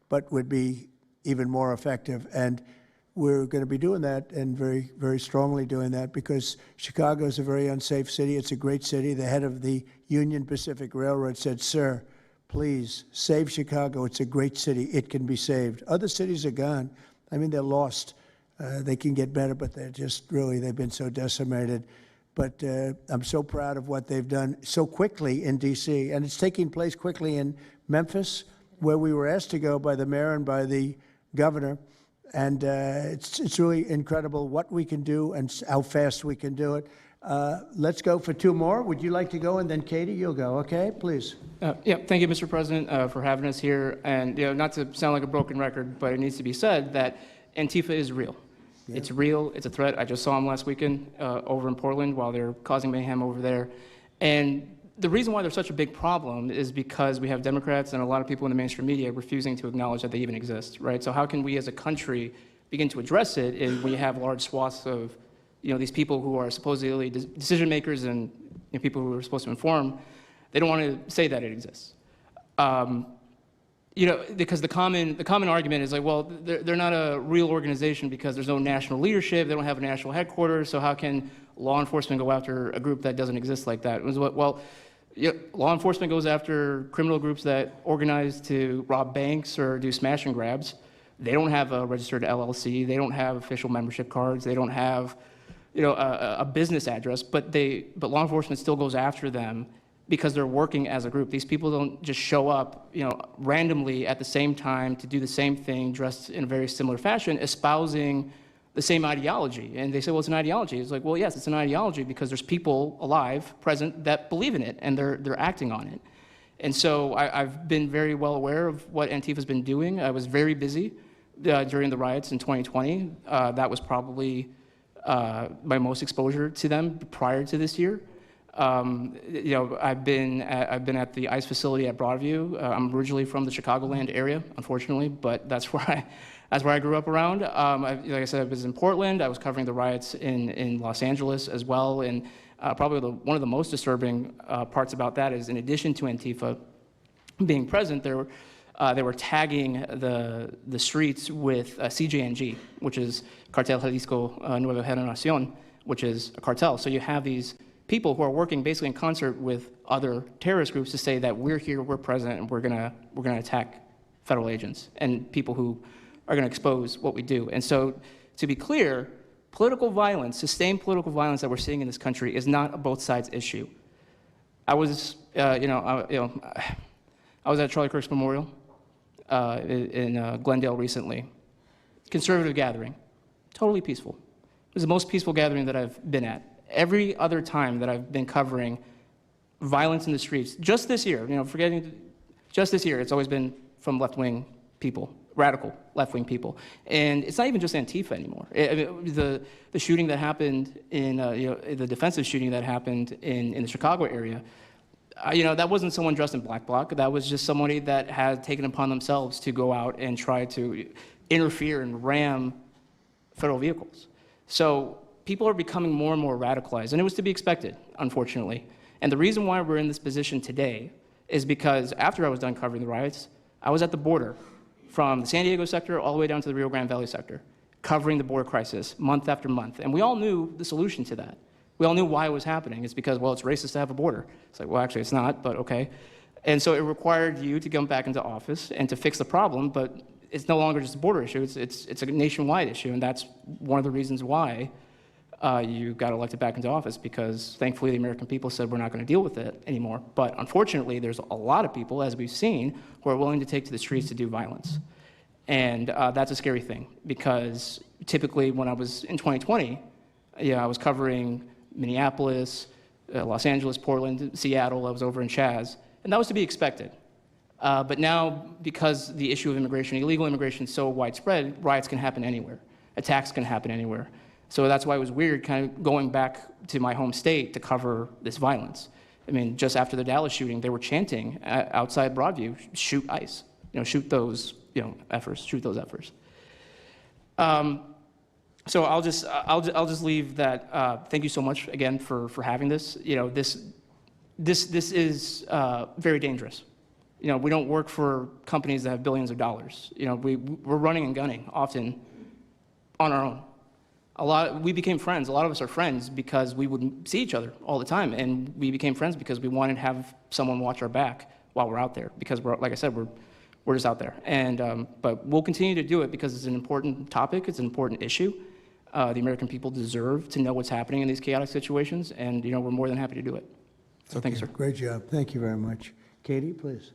but would be even more effective. And we're going to be doing that, and very, very strongly doing that, because Chicago is a very unsafe city. It's a great city. The head of the Union Pacific Railroad said, sir, please save Chicago. It's a great city. It can be saved. Other cities are gone. I mean, they're lost. They can get better, but they're just really, they've been so decimated. But I'm so proud of what they've done so quickly in D.C., and it's taking place quickly in Memphis, where we were asked to go by the mayor and by the governor. And it's really incredible what we can do and how fast we can do it. Let's go for two more. Would you like to go? And then Katie, you'll go. Okay, please. Yeah, thank you, Mr. President, for having us here. And not to sound like a broken record, but it needs to be said that Antifa is real. Yeah. It's real. It's a threat. I just saw them last weekend over in Portland while they're causing mayhem over there. And the reason why they're such a big problem is because we have Democrats and a lot of people in the mainstream media refusing to acknowledge that they even exist, right? So how can we as a country begin to address it if we have large swaths of, these people who are supposedly decision makers and people who are supposed to inform, they don't want to say that it exists. Because the common argument is like, well, they're not a real organization because there's no national leadership, they don't have a national headquarters, so how can law enforcement go after a group that doesn't exist like that? Well, law enforcement goes after criminal groups that organize to rob banks or do smash and grabs. They don't have a registered LLC, they don't have official membership cards, they don't have a business address, but law enforcement still goes after them because they're working as a group. These people don't just show up, randomly at the same time to do the same thing, dressed in a very similar fashion, espousing the same ideology. And they say, well, it's an ideology. It's like, well, yes, it's an ideology because there's people alive, present, that believe in it, and they're acting on it. And so I've been very well aware of what Antifa's been doing. I was very busy during the riots in 2020. That was probably my most exposure to them prior to this year. I've been at the ICE facility at Broadview. I'm originally from the Chicagoland area, unfortunately, but that's where I grew up around. Like I said, I was in Portland. I was covering the riots in Los Angeles as well. And probably one of the most disturbing parts about that is, in addition to Antifa being present, they were tagging the streets with CJNG, which is Cartel Jalisco Nueva Generación, which is a cartel. So you have these people who are working basically in concert with other terrorist groups to say that we're here, we're present, and we're gonna attack federal agents and people who are gonna expose what we do. And so, to be clear, political violence, sustained political violence that we're seeing in this country is not a both sides issue. I was, I was at Charlie Kirk's memorial in Glendale recently. Conservative gathering, totally peaceful. It was the most peaceful gathering that I've been at. Every other time that I've been covering violence in the streets, just this year, just this year, it's always been from left-wing people, radical left-wing people. And it's not even just Antifa anymore. The shooting that happened in, the defensive shooting that happened in the Chicago area, that wasn't someone dressed in black bloc. That was just somebody that had taken upon themselves to go out and try to interfere and ram federal vehicles. So people are becoming more and more radicalized, and it was to be expected, unfortunately. And the reason why we're in this position today is because after I was done covering the riots, I was at the border from the San Diego sector all the way down to the Rio Grande Valley sector, covering the border crisis month after month. And we all knew the solution to that. We all knew why it was happening. It's because, well, it's racist to have a border. It's like, well, actually, it's not, but okay. And so it required you to come back into office and to fix the problem, but it's no longer just a border issue. It's a nationwide issue, and that's one of the reasons why you got elected back into office, because thankfully the American people said we're not going to deal with it anymore. But unfortunately, there's a lot of people, as we've seen, who are willing to take to the streets to do violence. And that's a scary thing, because typically when I was in 2020, I was covering Minneapolis, Los Angeles, Portland, Seattle. I was over in Chaz, and that was to be expected. But now, because the issue of immigration, illegal immigration, is so widespread, riots can happen anywhere. Attacks can happen anywhere. So that's why it was weird kind of going back to my home state to cover this violence. I mean, just after the Dallas shooting, they were chanting outside Broadview, shoot ICE, shoot those, efforts, shoot those efforts. So I'll just leave that. Thank you so much again for having this. This is very dangerous. We don't work for companies that have billions of dollars. We're running and gunning often on our own. We became friends. A lot of us are friends because we would see each other all the time, and we became friends because we wanted to have someone watch our back while we're out there. Because like I said, we're just out there. And but we'll continue to do it because it's an important topic. It's an important issue. The American people deserve to know what's happening in these chaotic situations, and we're more than happy to do it. So thank you, sir. Great job. Thank you very much. Katie, please.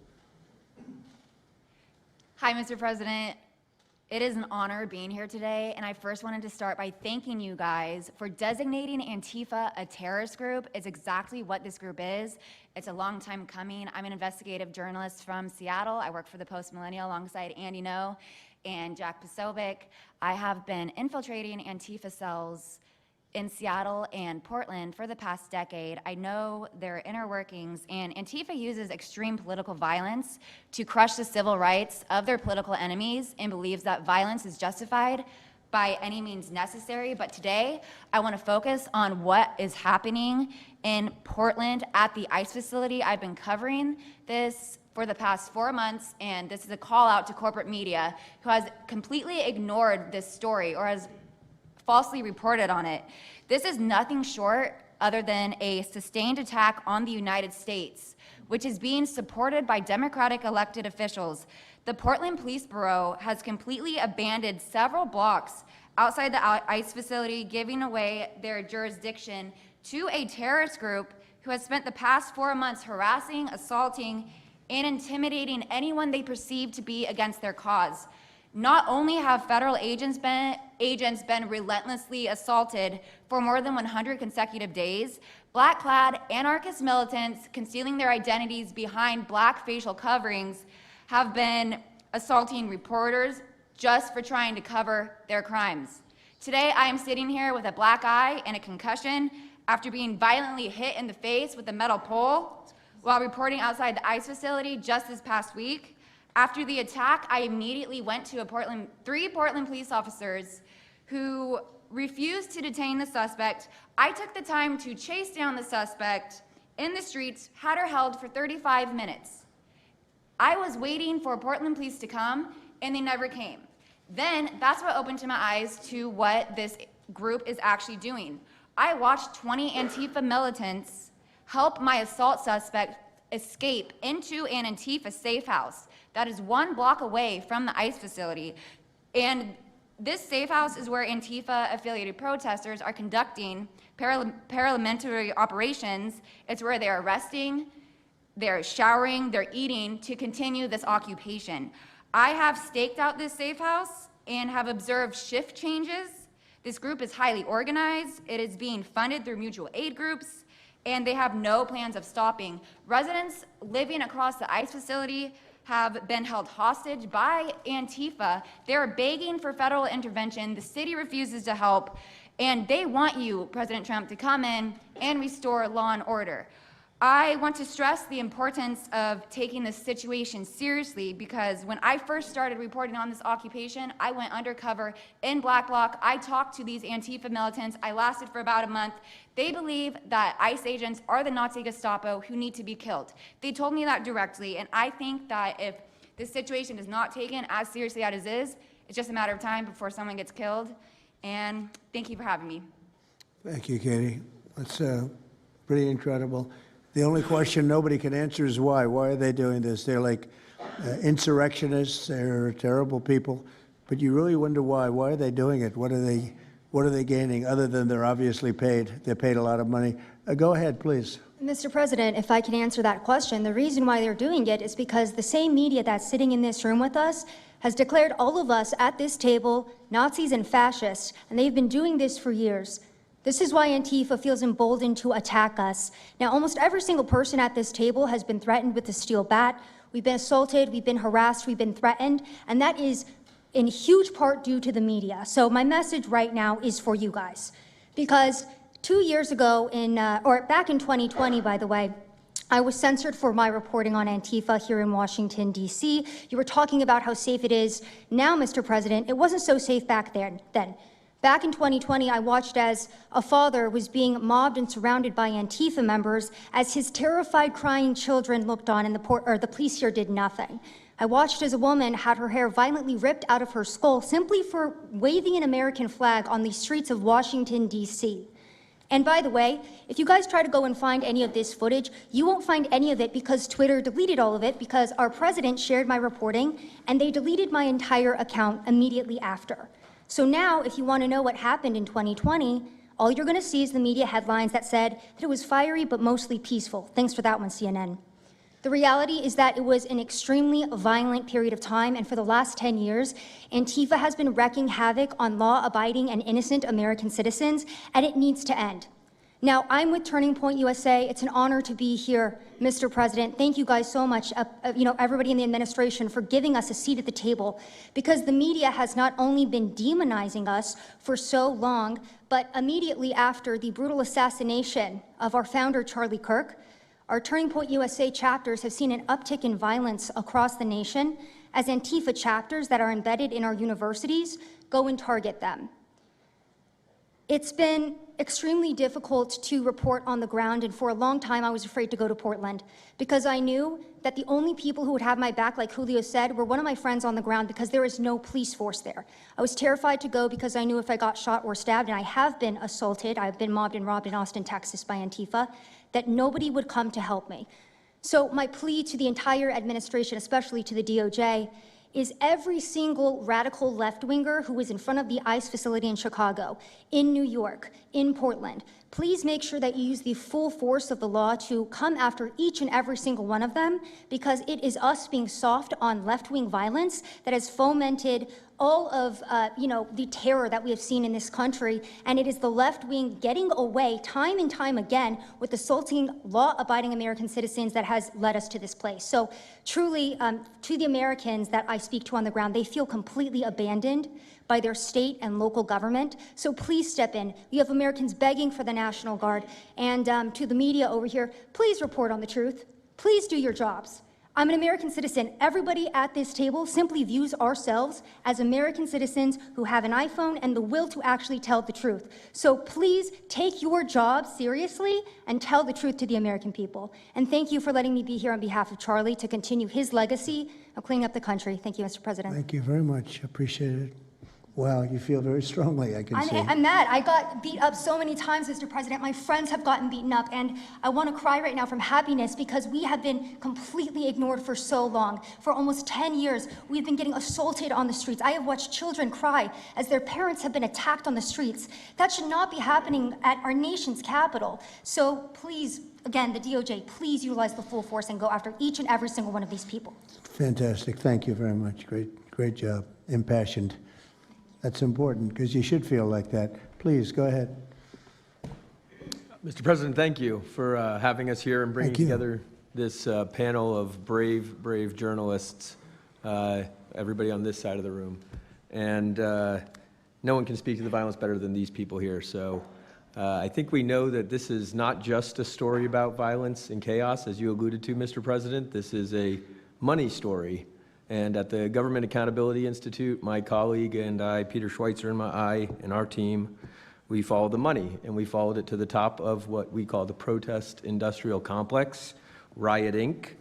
Hi, Mr. President. It is an honor being here today, and I first wanted to start by thanking you guys for designating Antifa a terrorist group. It's exactly what this group is. It's a long time coming. I'm an investigative journalist from Seattle. I work for the Post Millennial alongside Andy No and Jack Posobiec. I have been infiltrating Antifa cells in Seattle and Portland for the past decade. I know their inner workings, and Antifa uses extreme political violence to crush the civil rights of their political enemies and believes that violence is justified by any means necessary. But today, I want to focus on what is happening in Portland at the ICE facility. I've been covering this for the past 4 months, and this is a call out to corporate media who has completely ignored this story or has falsely reported on it. This is nothing short other than a sustained attack on the United States, which is being supported by Democratic elected officials. The Portland Police Bureau has completely abandoned several blocks outside the ICE facility, giving away their jurisdiction to a terrorist group who has spent the past 4 months harassing, assaulting, and intimidating anyone they perceive to be against their cause. Not only have federal agents been relentlessly assaulted for more than 100 consecutive days, black-clad anarchist militants concealing their identities behind black facial coverings have been assaulting reporters just for trying to cover their crimes. Today, I am sitting here with a black eye and a concussion after being violently hit in the face with a metal pole while reporting outside the ICE facility just this past week. After the attack, I immediately went to three Portland police officers who refused to detain the suspect. I took the time to chase down the suspect in the streets, had her held for 35 minutes. I was waiting for Portland police to come, and they never came. Then that's what opened my eyes to what this group is actually doing. I watched 20 Antifa militants help my assault suspect escape into an Antifa safe house that is 1 block away from the ICE facility. And this safe house is where Antifa-affiliated protesters are conducting paramilitary operations. It's where they're arresting, they're showering, they're eating to continue this occupation. I have staked out this safe house and have observed shift changes. This group is highly organized. It is being funded through mutual aid groups, and they have no plans of stopping. Residents living across the ICE facility have been held hostage by Antifa. They're begging for federal intervention. The city refuses to help, and they want you, President Trump, to come in and restore law and order. I want to stress the importance of taking this situation seriously, because when I first started reporting on this occupation, I went undercover in Black Bloc. I talked to these Antifa militants. I lasted for about a month. They believe that ICE agents are the Nazi Gestapo who need to be killed. They told me that directly, and I think that if this situation is not taken as seriously as it is, it's just a matter of time before someone gets killed. And thank you for having me. Thank you, Katie. That's pretty incredible. The only question nobody can answer is why. Why are they doing this? They're like insurrectionists. They're terrible people. But you really wonder why. Why are they doing it? What are they gaining other than they're obviously paid? They're paid a lot of money. Go ahead, please. Mr. President, if I can answer that question, the reason why they're doing it is because the same media that's sitting in this room with us has declared all of us at this table Nazis and fascists, and they've been doing this for years. This is why Antifa feels emboldened to attack us. Now, almost every single person at this table has been threatened with a steel bat. We've been assaulted, we've been harassed, we've been threatened, and that is in huge part due to the media. So my message right now is for you guys, because 2 years ago, back in 2020, by the way, I was censored for my reporting on Antifa here in Washington, D.C. You were talking about how safe it is now, Mr. President. It wasn't so safe back then. Back in 2020, I watched as a father was being mobbed and surrounded by Antifa members as his terrified, crying children looked on and the police here did nothing. I watched as a woman had her hair violently ripped out of her skull simply for waving an American flag on the streets of Washington, D.C. And by the way, if you guys try to go and find any of this footage, you won't find any of it because Twitter deleted all of it because our president shared my reporting and they deleted my entire account immediately after. So now, if you want to know what happened in 2020, all you're going to see is the media headlines that said that it was fiery but mostly peaceful. Thanks for that one, CNN. The reality is that it was an extremely violent period of time, and for the last 10 years, Antifa has been wreaking havoc on law-abiding and innocent American citizens, and it needs to end. Now, I'm with Turning Point USA. It's an honor to be here, Mr. President. Thank you guys so much, everybody in the administration, for giving us a seat at the table, because the media has not only been demonizing us for so long, but immediately after the brutal assassination of our founder, Charlie Kirk, our Turning Point USA chapters have seen an uptick in violence across the nation as Antifa chapters that are embedded in our universities go and target them. It's been extremely difficult to report on the ground, and for a long time I was afraid to go to Portland because I knew that the only people who would have my back, like Julio said, were one of my friends on the ground because there is no police force there. I was terrified to go because I knew if I got shot or stabbed, and I have been assaulted, I've been mobbed and robbed in Austin, Texas by Antifa, that nobody would come to help me. So my plea to the entire administration, especially to the DOJ, is every single radical left-winger who is in front of the ICE facility in Chicago, in New York, in Portland. Please make sure that you use the full force of the law to come after each and every single one of them, because it is us being soft on left-wing violence that has fomented all of the terror that we have seen in this country, and it is the left wing getting away time and time again with assaulting law-abiding American citizens that has led us to this place. So truly, to the Americans that I speak to on the ground, they feel completely abandoned by their state and local government. So please step in. You have Americans begging for the National Guard, and to the media over here, please report on the truth. Please do your jobs. I'm an American citizen. Everybody at this table simply views ourselves as American citizens who have an iPhone and the will to actually tell the truth. So please take your job seriously and tell the truth to the American people. And thank you for letting me be here on behalf of Charlie to continue his legacy of cleaning up the country. Thank you, Mr. President. Thank you very much. Appreciate it. Wow, you feel very strongly, I can see. I'm mad. I got beat up so many times, Mr. President. My friends have gotten beaten up, and I want to cry right now from happiness because we have been completely ignored for so long. For almost 10 years, we've been getting assaulted on the streets. I have watched children cry as their parents have been attacked on the streets. That should not be happening at our nation's capital. So please, again, the DOJ, please utilize the full force and go after each and every single one of these people. Fantastic. Thank you very much. Great job. Impassioned. That's important because you should feel like that. Please, go ahead. Mr. President, thank you for having us here and bringing together this panel of brave journalists, everybody on this side of the room. And no one can speak to the violence better than these people here. So I think we know that this is not just a story about violence and chaos, as you alluded to, Mr. President. This is a money story. And at the Government Accountability Institute, my colleague and I, Peter Schweitzer and our team, we followed the money, and we followed it to the top of what we call the protest industrial complex, Riot Inc.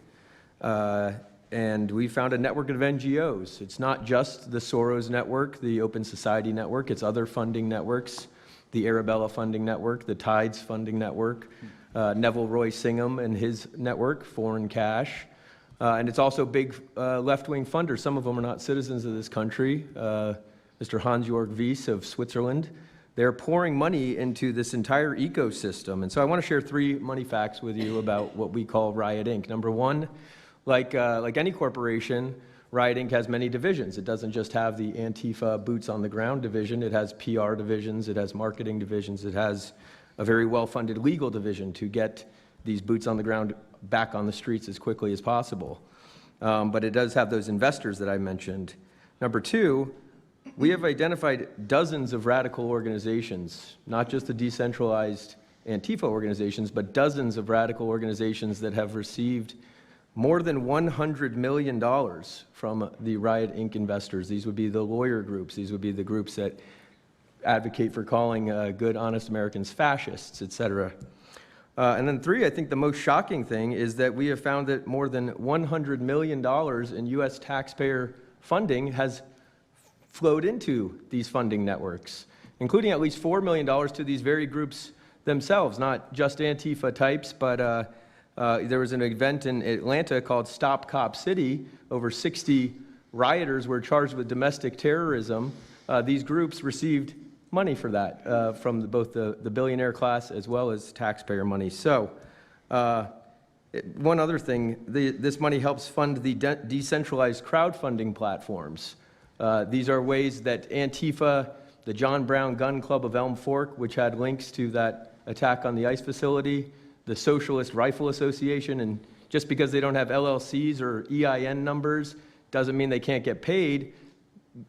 And we found a network of NGOs. It's not just the Soros network, the Open Society network, it's other funding networks, the Arabella funding network, the Tides funding network, Neville Roy Singham and his network, Foreign Cash. And it's also big left-wing funders. Some of them are not citizens of this country. Mr. Hans-Jörg Wyss of Switzerland. They're pouring money into this entire ecosystem. And so I want to share 3 money facts with you about what we call Riot Inc. Number one, like any corporation, Riot Inc. has many divisions. It doesn't just have the Antifa boots on the ground division. It has PR divisions. It has marketing divisions. It has a very well-funded legal division to get these boots on the ground back on the streets as quickly as possible. But it does have those investors that I mentioned. Number 2, we have identified dozens of radical organizations, not just the decentralized Antifa organizations, but dozens of radical organizations that have received more than $100 million from the Riot Inc. investors. These would be the lawyer groups. These would be the groups that advocate for calling good, honest Americans fascists, et cetera. And then 3, I think the most shocking thing is that we have found that more than $100 million in U.S. taxpayer funding has flowed into these funding networks, including at least $4 million to these very groups themselves, not just Antifa types, but there was an event in Atlanta called Stop Cop City. Over 60 rioters were charged with domestic terrorism. These groups received money for that from both the billionaire class as well as taxpayer money. So one other thing, this money helps fund the decentralized crowdfunding platforms. These are ways that Antifa, the John Brown Gun Club of Elm Fork, which had links to that attack on the ICE facility, the Socialist Rifle Association, and just because they don't have LLCs or EIN numbers doesn't mean they can't get paid.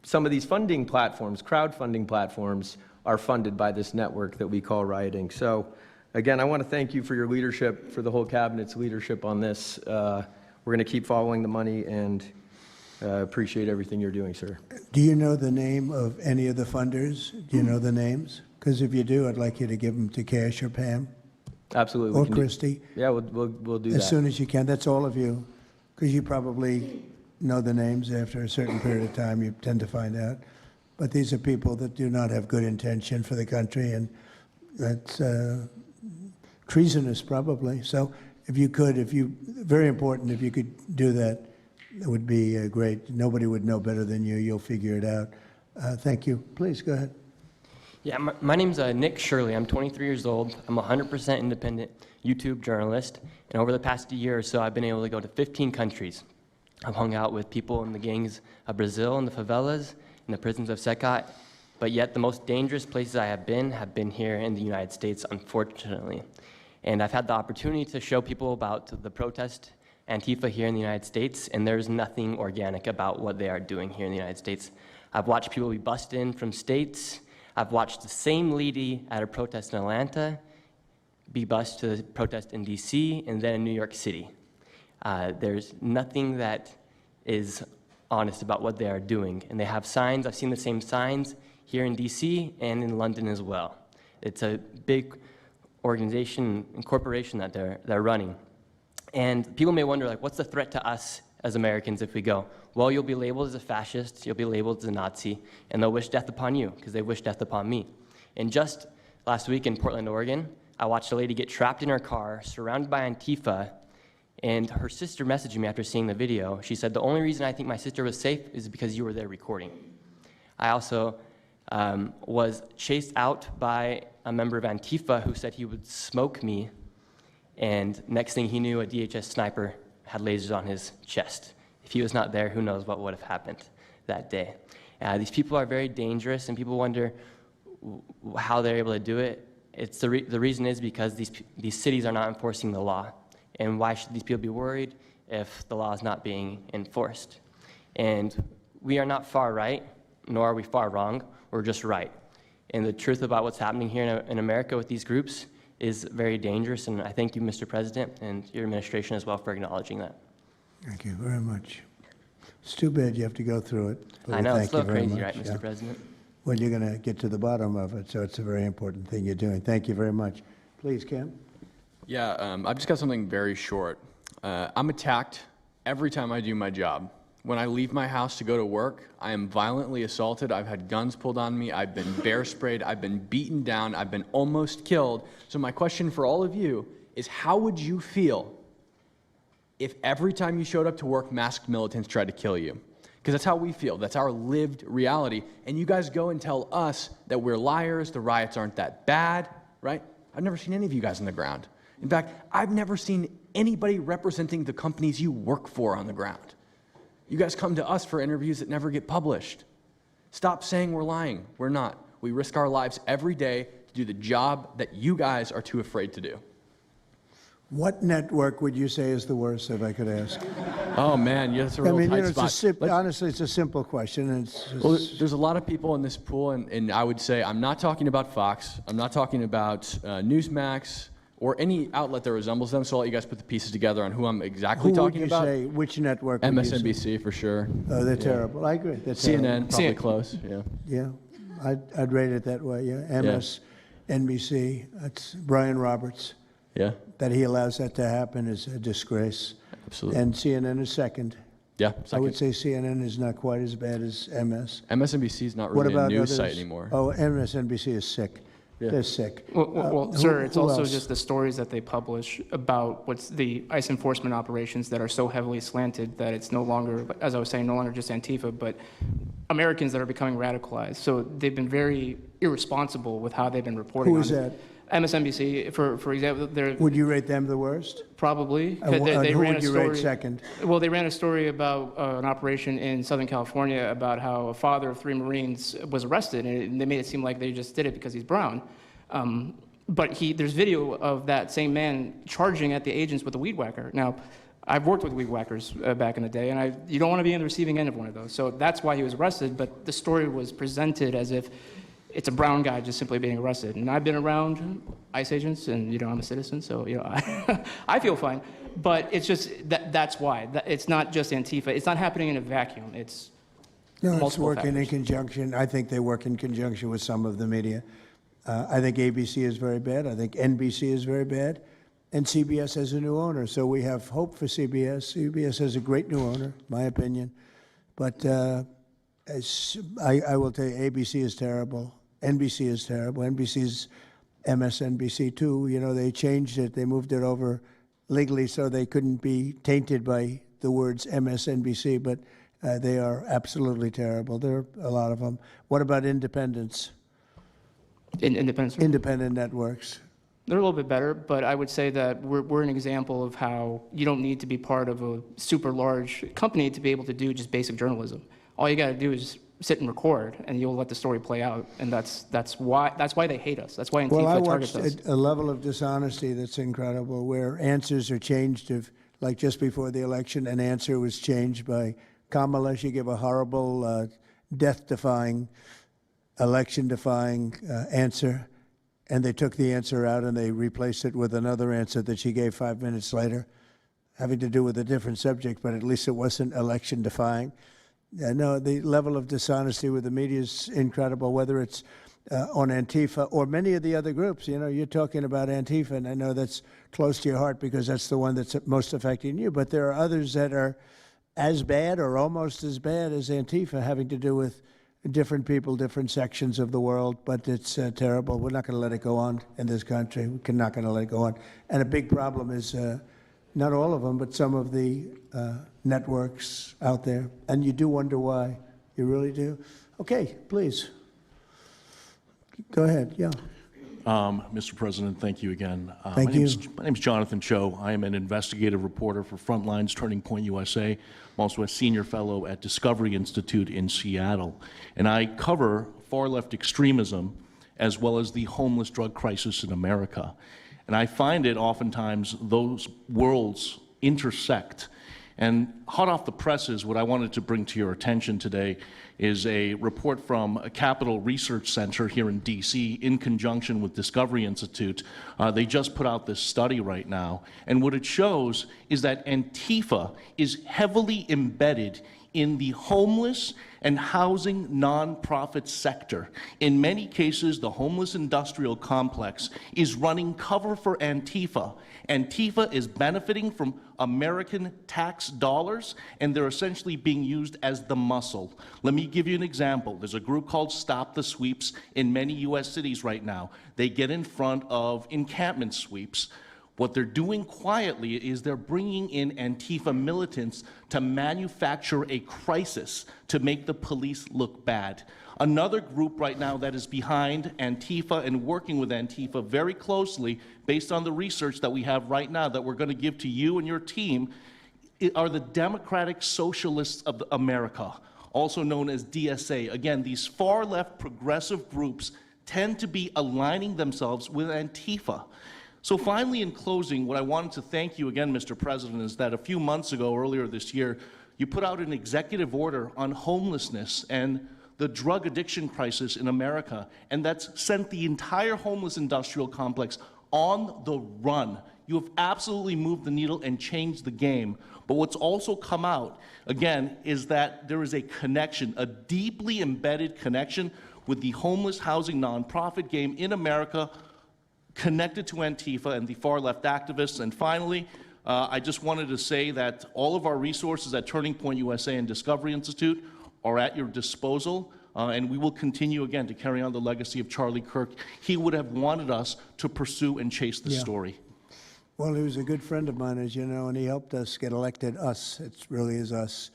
Some of these funding platforms, crowdfunding platforms, are funded by this network that we call Riot Inc. So again, I want to thank you for your leadership, for the whole cabinet's leadership on this. We're going to keep following the money and appreciate everything you're doing, sir. Do you know the name of any of the funders? Do you know the names? Because if you do, I'd like you to give them to Cash or Pam. Absolutely. Or Christy. Yeah, we'll do that. As soon as you can. That's all of you. Because you probably know the names after a certain period of time. You tend to find out. But these are people that do not have good intention for the country, and that's treasonous probably. So if you could, very important, if you could do that That would be great. Nobody would know better than you. You'll figure it out. Thank you. Please, go ahead. Yeah, my name's Nick Shirley. I'm 23 years old. I'm a 100% independent YouTube journalist. And over the past year or so, I've been able to go to 15 countries. I've hung out with people in the gangs of Brazil, in the favelas, in the prisons of Secot. But yet the most dangerous places I have been here in the United States, unfortunately. And I've had the opportunity to show people about the protest Antifa here in the United States, and there's nothing organic about what they are doing here in the United States. I've watched people be bussed in from states. I've watched the same lady at a protest in Atlanta be bused to the protest in DC and then in New York City. There's nothing that is honest about what they are doing. And they have signs. I've seen the same signs here in DC and in London as well. It's a big organization and corporation that they're running. And people may wonder, like, what's the threat to us as Americans if we go? Well, you'll be labeled as a fascist, you'll be labeled as a Nazi, and they'll wish death upon you because they wish death upon me. And just last week in Portland, Oregon, I watched a lady get trapped in her car, surrounded by Antifa, and her sister messaged me after seeing the video. She said, the only reason I think my sister was safe is because you were there recording. I also was chased out by a member of Antifa who said he would smoke me, and next thing he knew, a DHS sniper had lasers on his chest. If he was not there, who knows what would have happened that day. These people are very dangerous, and people wonder how they're able to do it. It's the reason is because these cities are not enforcing the law. And why should these people be worried if the law is not being enforced? And we are not far right, nor are we far wrong. We're just right. And the truth about what's happening here in America with these groups is very dangerous, and I thank you, Mr. President, and your administration as well for acknowledging that. Thank you very much. It's too bad you have to go through it. I know, it's a little crazy, much. right, Mr. President? Well, you're going to get to the bottom of it, so it's a very important thing you're doing. Thank you very much. Please, Cam. Yeah, I've just got something very short. I'm attacked every time I do my job. When I leave my house to go to work, I am violently assaulted. I've had guns pulled on me. I've been bear sprayed. I've been beaten down. I've been almost killed. So my question for all of you is, how would you feel if every time you showed up to work, masked militants tried to kill you? Because that's how we feel. That's our lived reality. And you guys go and tell us that we're liars, the riots aren't that bad, right? I've never seen any of you guys on the ground. In fact, I've never seen anybody representing the companies you work for on the ground. You guys come to us for interviews that never get published. Stop saying we're lying. We're not. We risk our lives every day to do the job that you guys are too afraid to do. What network would you say is the worst, if I could ask? Oh, man, that's a real tight spot. Honestly, it's a simple question. And well, there's a lot of people in this pool, and I would say I'm not talking about Fox. I'm not talking about Newsmax or any outlet that resembles them, so I'll let you guys put the pieces together on who I'm exactly talking about. Who would you say? Which network would you say? MSNBC, for sure. Oh, they're terrible. I agree. They're CNN, terrible. probably close, yeah. Yeah, I'd rate it that way, yeah. MSNBC, that's Brian Roberts. Yeah. That he allows that to happen is a disgrace. Absolutely. And CNN is second. Yeah, second. I would say CNN is not quite as bad as MS. MSNBC is not really a news site anymore. Oh, MSNBC is sick. Yeah. They're sick. Well, sir, it's who also else? just the stories that they publish about what's the ICE enforcement operations that are so heavily slanted that it's no longer, as I was saying, no longer just Antifa, but Americans that are becoming radicalized. So they've been very irresponsible with how they've been reporting Who on is it. that? MSNBC, for example, they're Would you rate them the worst? probably. Who would you rate second? Well, they ran a story about an operation in Southern California about how a father of 3 Marines was arrested, and they made it seem like they just did it because he's brown. But there's video of that same man charging at the agents with a weed whacker. Now, I've worked with weed whackers back in the day, and you don't want to be on the receiving end of one of those. So that's why he was arrested, but the story was presented as if it's a brown guy just simply being arrested. And I've been around ICE agents, and I'm a citizen, so I feel fine. But it's just that's why. It's not just Antifa. It's not happening in a vacuum. It's multiple working factors. in conjunction. I think they work in conjunction with some of the media. I think ABC is very bad. I think NBC is very bad. And CBS has a new owner, so we have hope for CBS. CBS has a great new owner, in my opinion. But I will tell you, ABC is terrible. NBC is terrible. NBC's MSNBC too. They changed it. They moved it over legally so they couldn't be tainted by the words MSNBC, but they are absolutely terrible. There are a lot of them. What about independents? Independent networks. They're a little bit better, but I would say that we're an example of how you don't need to be part of a super large company to be able to do just basic journalism. All you got to do is sit and record, and you'll let the story play out. And that's why they hate us. That's why Antifa targets us. Well, I watched a level of dishonesty that's incredible, where answers are changed. Like just before the election, an answer was changed by Kamala. She gave a horrible, death-defying, election-defying answer. And they took the answer out and they replaced it with another answer that she gave 5 minutes later, having to do with a different subject, but at least it wasn't election-defying. No, the level of dishonesty with the media is incredible, whether it's on Antifa or many of the other groups. You know, you're talking about Antifa, and I know that's close to your heart because that's the one that's most affecting you, but there are others that are as bad or almost as bad as Antifa, having to do with different people, different sections of the world, but it's terrible. We're not going to let it go on in this country. We're not going to let it go on. And a big problem is not all of them, but some of the networks out there. And you do wonder why. You really do. Okay, please. Go ahead. Yeah. Mr. President, thank you again. Thank you. My name's Jonathan Cho. I am an investigative reporter for Frontlines Turning Point USA. I'm also a senior fellow at Discovery Institute in Seattle. And I cover far-left extremism as well as the homeless drug crisis in America. And I find it oftentimes those worlds intersect. And hot off the presses, what I wanted to bring to your attention today is a report from a Capital Research Center here in D.C. in conjunction with Discovery Institute. They just put out this study right now, and what it shows is that Antifa is heavily embedded in the homeless and housing nonprofit sector. In many cases, the homeless industrial complex is running cover for Antifa. Antifa is benefiting from American tax dollars, and they're essentially being used as the muscle. Let me give you an example. There's a group called Stop the Sweeps in many U.S. cities right now. They get in front of encampment sweeps. What they're doing quietly is they're bringing in Antifa militants to manufacture a crisis to make the police look bad. Another group right now that is behind Antifa and working with Antifa very closely, based on the research that we have right now that we're going to give to you and your team, are the Democratic Socialists of America, also known as DSA. Again, these far-left progressive groups tend to be aligning themselves with Antifa. So finally, in closing, what I wanted to thank you again, Mr. President, is that a few months ago, earlier this year, you put out an executive order on homelessness and the drug addiction crisis in America, and that's sent the entire homeless industrial complex on the run. You have absolutely moved the needle and changed the game. But what's also come out, again, is that there is a connection, a deeply embedded connection with the homeless housing nonprofit game in America, connected to Antifa and the far-left activists. And finally, I just wanted to say that all of our resources at Turning Point USA and Discovery Institute are at your disposal, and we will continue, again, to carry on the legacy of Charlie Kirk. He would have wanted us to pursue and chase this story. Well, he was a good friend of mine, as you know, and he helped us get elected. Us, it really is us.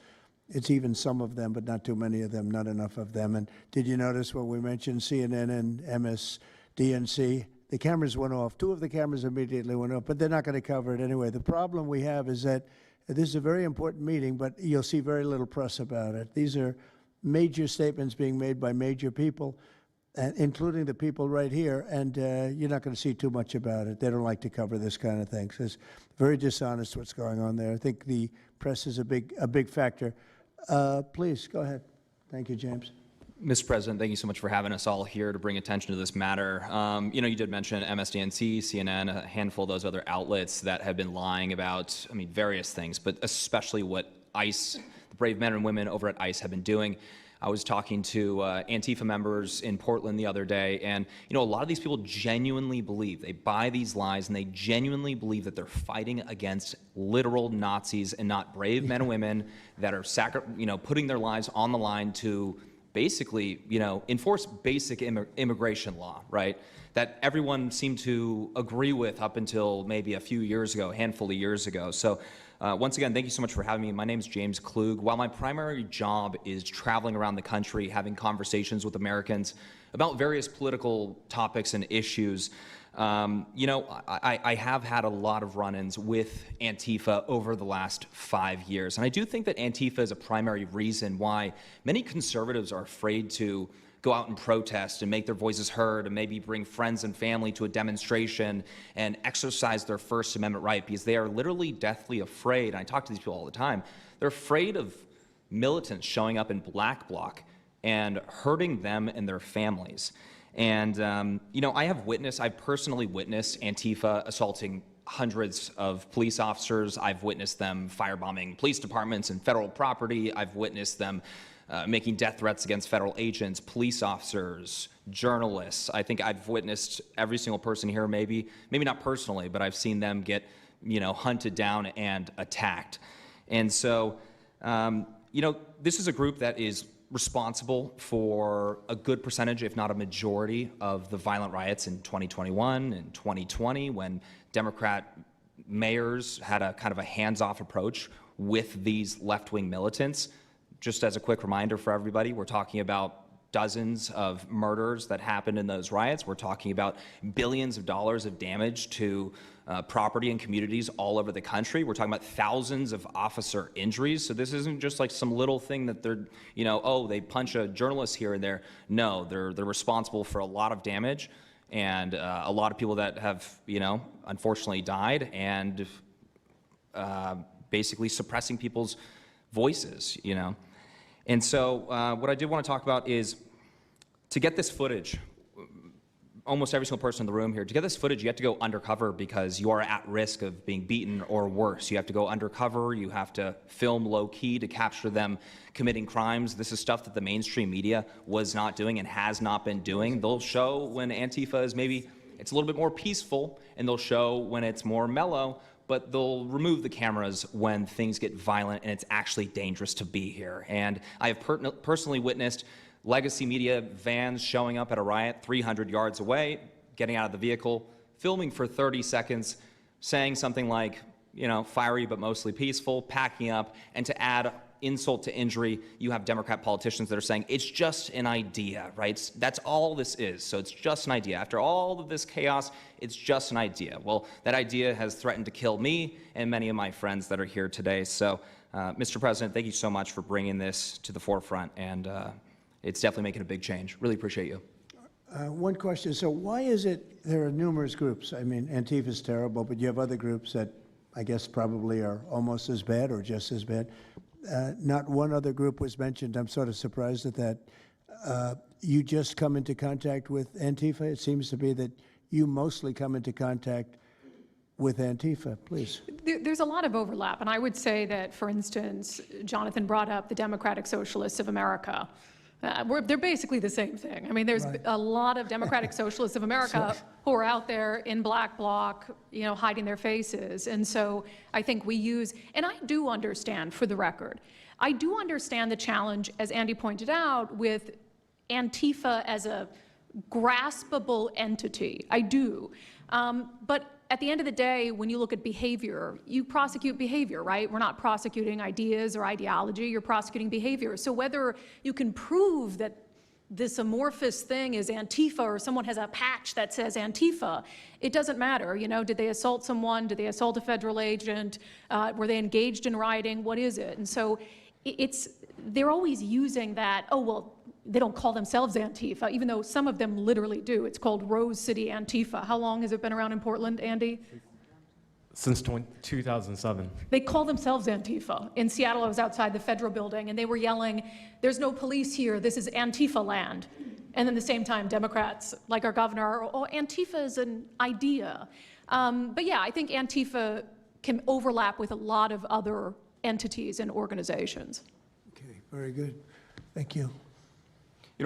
It's even some of them, but not too many of them, not enough of them. And did you notice when we mentioned CNN and MSDNC, the cameras went off. 2 of the cameras immediately went off, but they're not going to cover it anyway. The problem we have is that this is a very important meeting, but you'll see very little press about it. These are major statements being made by major people, including the people right here, and you're not going to see too much about it. They don't like to cover this kind of thing. So it's very dishonest what's going on there. I think the press is a big factor. Please, go ahead. Thank you, James. Mr. President, thank you so much for having us all here to bring attention to this matter. You know, you did mention MSDNC, CNN, a handful of those other outlets that have been lying about, various things, but especially what ICE, the brave men and women over at ICE have been doing. I was talking to Antifa members in Portland the other day, and a lot of these people genuinely believe, they buy these lies, and they genuinely believe that they're fighting against literal Nazis and not brave men and women that are putting their lives on the line to basically, enforce basic immigration law, right? That everyone seemed to agree with up until maybe a few years ago, a handful of years ago. So Once again, thank you so much for having me. My name is James Klug. While my primary job is traveling around the country, having conversations with Americans about various political topics and issues, I have had a lot of run-ins with Antifa over the last 5 years. And I do think that Antifa is a primary reason why many conservatives are afraid to go out and protest and make their voices heard and maybe bring friends and family to a demonstration and exercise their First Amendment right, because they are literally deathly afraid. And I talk to these people all the time. They're afraid of militants showing up in black bloc and hurting them and their families. And, I've personally witnessed Antifa assaulting hundreds of police officers. I've witnessed them firebombing police departments and federal property. I've witnessed them making death threats against federal agents, police officers, journalists. I think I've witnessed every single person here, maybe not personally, but I've seen them get, hunted down and attacked. And so, this is a group that is responsible for a good percentage, if not a majority, of the violent riots in 2021 and 2020, when Democrat mayors had a kind of a hands-off approach with these left-wing militants. Just as a quick reminder for everybody, we're talking about dozens of murders that happened in those riots. We're talking about billions of dollars of damage to property and communities all over the country. We're talking about thousands of officer injuries. So this isn't just like some little thing that they're, they punch a journalist here and there. No, they're responsible for a lot of damage and a lot of people that have, unfortunately died, and basically suppressing people's voices, And so what I did want to talk about is, to get this footage, almost every single person in the room here, to get this footage, you have to go undercover because you are at risk of being beaten or worse. You have to go undercover, you have to film low-key to capture them committing crimes. This is stuff that the mainstream media was not doing and has not been doing. They'll show when Antifa is maybe, it's a little bit more peaceful, and they'll show when it's more mellow, but they'll remove the cameras when things get violent and it's actually dangerous to be here. And I have personally witnessed legacy media vans showing up at a riot 300 yards away, getting out of the vehicle, filming for 30 seconds, saying something like, fiery but mostly peaceful, packing up, and to add insult to injury, you have Democrat politicians that are saying, it's just an idea, right? That's all this is, so it's just an idea. After all of this chaos, it's just an idea. Well, that idea has threatened to kill me and many of my friends that are here today. So, Mr. President, thank you so much for bringing this to the forefront, and it's definitely making a big change. Really appreciate you. One question. So why is it there are numerous groups? I mean, Antifa is terrible, but you have other groups that I guess probably are almost as bad or just as bad. Not one other group was mentioned. I'm sort of surprised at that. You just come into contact with Antifa? It seems to be that you mostly come into contact with Antifa. Please. There's a lot of overlap, and I would say that, for instance, Jonathan brought up the Democratic Socialists of America. They're basically the same thing. I mean, there's a lot of Democratic Socialists of America who are out there in black bloc, hiding their faces. And so I think we use, and I do understand, for the record, I do understand the challenge, as Andy pointed out, with Antifa as a graspable entity. I do. But at the end of the day, when you look at behavior, you prosecute behavior, right? We're not prosecuting ideas or ideology, you're prosecuting behavior. So whether you can prove that this amorphous thing is Antifa or someone has a patch that says Antifa, it doesn't matter. Did they assault someone? Did they assault a federal agent? Were they engaged in rioting? What is it? And so they're always using that, oh, well, they don't call themselves Antifa, even though some of them literally do. It's called Rose City Antifa. How long has it been around in Portland, Andy? Since 2007. They call themselves Antifa. In Seattle, I was outside the federal building, and they were yelling, there's no police here, this is Antifa land. And then at the same time, Democrats, like our governor, oh, Antifa is an idea. But yeah, I think Antifa can overlap with a lot of other entities and organizations. Okay, very good. Thank you.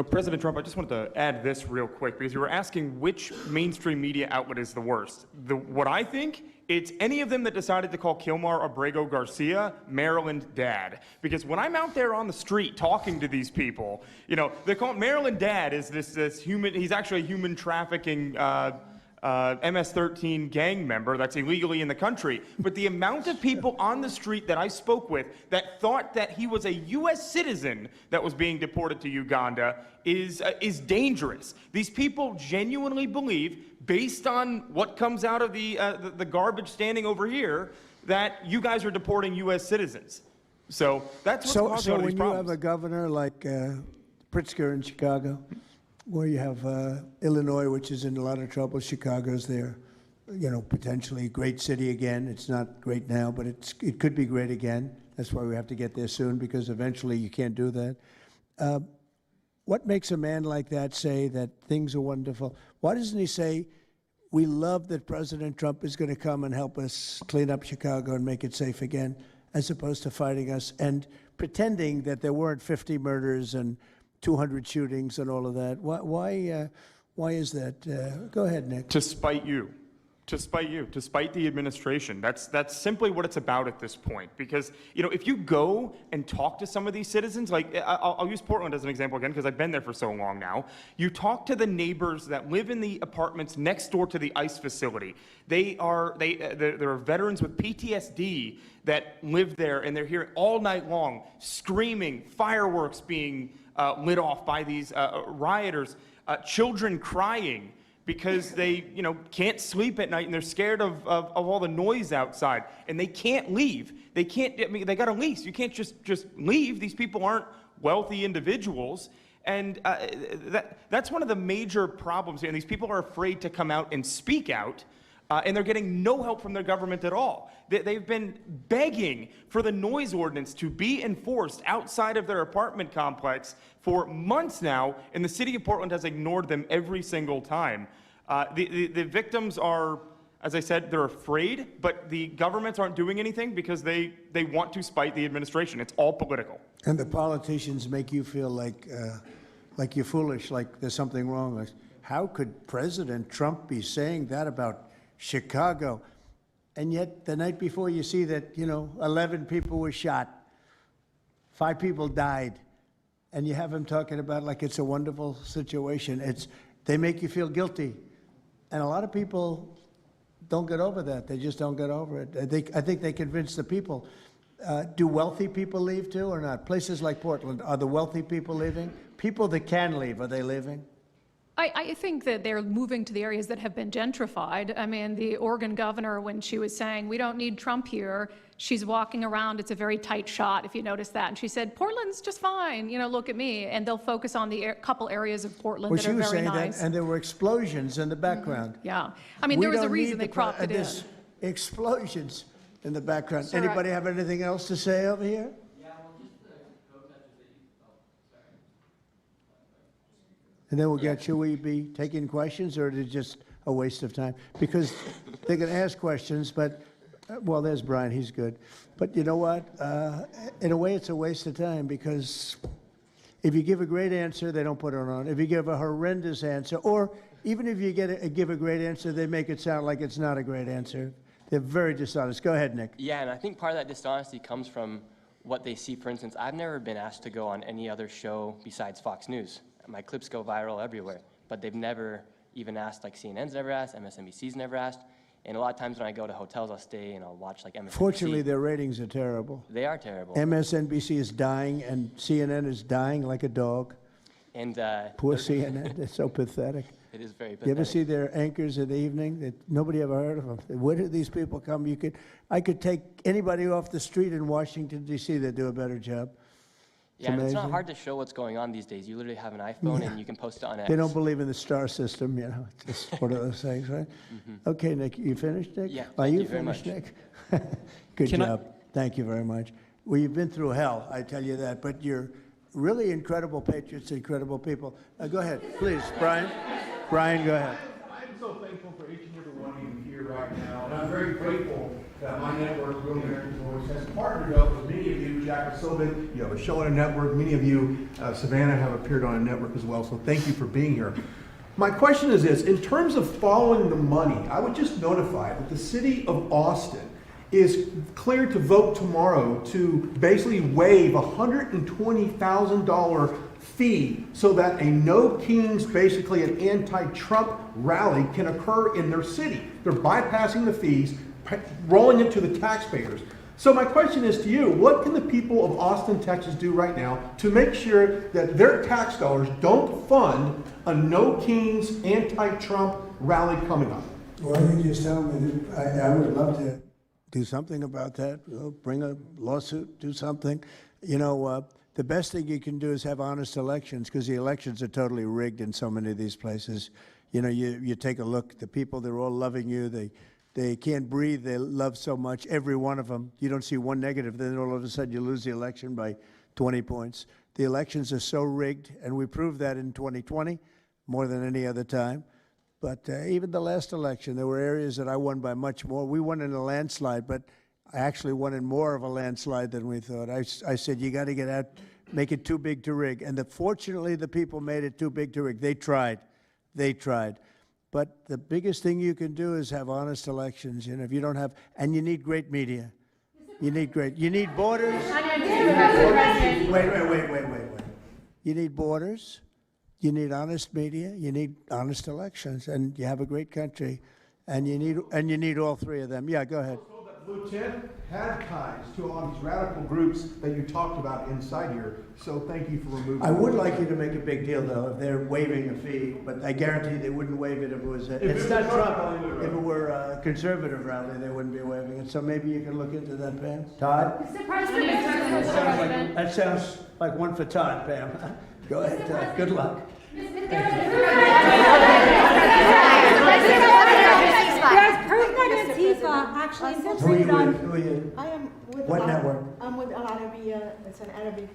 President Trump, I just wanted to add this real quick, because you were asking which mainstream media outlet is the worst. What I think, it's any of them that decided to call Kilmar Abrego Garcia Maryland Dad. Because when I'm out there on the street talking to these people, they call Maryland Dad is this human, he's actually a human trafficking MS-13 gang member that's illegally in the country. But the amount of people on the street that I spoke with that thought that he was a U.S. citizen that was being deported to Uganda is dangerous. These people genuinely believe, based on what comes out of the garbage standing over here, that you guys are deporting U.S. citizens. So that's what's causing all these when problems. you have a governor like Pritzker in Chicago, where you have Illinois, which is in a lot of trouble, Chicago's there, potentially a great city again. It's not great now, but it could be great again. That's why we have to get there soon, because eventually you can't do that. What makes a man like that say that things are wonderful? Why doesn't he say, we love that President Trump is going to come and help us clean up Chicago and make it safe again, as opposed to fighting us and pretending that there weren't 50 murders and 200 shootings and all of that? Why is that? Go ahead, Nick. To spite you. To spite the administration. That's simply what it's about at this point. Because, if you go and talk to some of these citizens, like I'll use Portland as an example again, because I've been there for so long now. You talk to the neighbors that live in the apartments next door to the ICE facility. There are veterans with PTSD that live there, and they're here all night long, screaming, fireworks being lit off by these rioters, children crying because they, can't sleep at night and they're scared of all the noise outside, and they can't leave. They got a lease. You can't just leave. These people aren't wealthy individuals, and that's one of the major problems here. And these people are afraid to come out and speak out, and they're getting no help from their government at all. They've been begging for the noise ordinance to be enforced outside of their apartment complex for months now, and the city of Portland has ignored them every single time. The victims are, as I said, they're afraid, but the governments aren't doing anything because they want to spite the administration. It's all political. And the politicians make you feel like you're foolish, like there's something wrong. Like, how could President Trump be saying that about Chicago? And yet the night before you see that, 11 people were shot, 5 people died, and you have him talking about like it's a wonderful situation. They make you feel guilty. And a lot of people don't get over that. They just don't get over it. I think they convince the people. Do wealthy people leave too or not? Places like Portland, are the wealthy people leaving? People that can leave, are they leaving? I think that they're moving to the areas that have been gentrified. I mean, the Oregon governor, when she was saying, we don't need Trump here, she's walking around, it's a very tight shot, if you notice that. And she said, Portland's just fine, look at me. And they'll focus on the couple areas of Portland that are very nice. Well, she was saying that, and there were explosions in the background. Yeah. I mean, there was a reason they cropped it in. Explosions in the background. Sure. Anybody have anything else to say over here? And then should we be taking questions, or is it just a waste of time? Because they can ask questions, but, well, there's Brian, he's good. But you know what? In a way, it's a waste of time, because if you give a great answer, they don't put it on. If you give a horrendous answer, or even if you give a great answer, they make it sound like it's not a great answer. They're very dishonest. Go ahead, Nick. Yeah, and I think part of that dishonesty comes from what they see. For instance, I've never been asked to go on any other show besides Fox News. My clips go viral everywhere, but they've never even asked, like CNN's never asked, MSNBC's never asked. And a lot of times when I go to hotels, I'll stay and I'll watch like MSNBC. Fortunately, their ratings are terrible. They are terrible. MSNBC is dying, and CNN is dying like a dog. And poor CNN, it's so pathetic. It is very pathetic. You ever see their anchors in the evening? Nobody ever heard of them. Where do these people come? I could take anybody off the street in Washington, D.C. that do a better job. Yeah, and it's not hard to show what's going on these days. You literally have an iPhone and you can post it on X. They don't believe in the star system, It's just one of those things, right? Okay, Nick, you finished, Nick? Yeah, Are thank you you very finished, much. Nick? Good job. Thank you very much. Well, you've been through hell, I tell you that, but you're really incredible patriots, incredible people. Go ahead, please, Brian. Brian, go ahead. I'm so thankful for each and every one of you here right now, and I'm very grateful that my network, Real American Voice, has partnered up with many of you. Jack Sullivan, you have a show on a network. Many of you, Savannah, have appeared on a network as well, so thank you for being here. My question is this: in terms of following the money, I would just notify that the city of Austin is cleared to vote tomorrow to basically waive $120,000 fee so that a no kings, basically an anti-Trump rally can occur in their city. They're bypassing the fees, rolling it to the taxpayers. So my question is to you, what can the people of Austin, Texas do right now to make sure that their tax dollars don't fund a no kings, anti-Trump rally coming up? Well, you just tell me, I would love to do something about that, bring a lawsuit, do something. You know, the best thing you can do is have honest elections, because the elections are totally rigged in so many of these places. You know, you take a look, the people, they're all loving you, they can't breathe, they love so much, every one of them. You don't see one negative, then all of a sudden you lose the election by 20 points. The elections are so rigged, and we proved that in 2020 more than any other time. But even the last election, there were areas that I won by much more. We won in a landslide, but I actually won in more of a landslide than we thought. I said, you got to get out, make it too big to rig. And fortunately, the people made it too big to rig. They tried. But the biggest thing you can do is have honest elections. You know, if you don't have, and you need great media. You need borders. Wait. You need borders. You need honest media, you need honest elections, and you have a great country, and you need all three of them. Yeah, go ahead. I was told that Blue Tent had ties to all these radical groups that you talked about inside here, so thank you for removing I would like you to make a big deal, though, if they're waiving a fee, but I guarantee they wouldn't waive it if it was, it's not Trump, if it were a conservative rally, they wouldn't be waiving it, so maybe you can look into that, Pam. Todd? Mr. President. That sounds like one for Todd, Pam. Go ahead, Todd. Good luck. There's proof that Antifa actually infiltrated on. Who are you? I am with What network? I'm with Al Arabiya. It's an Arabic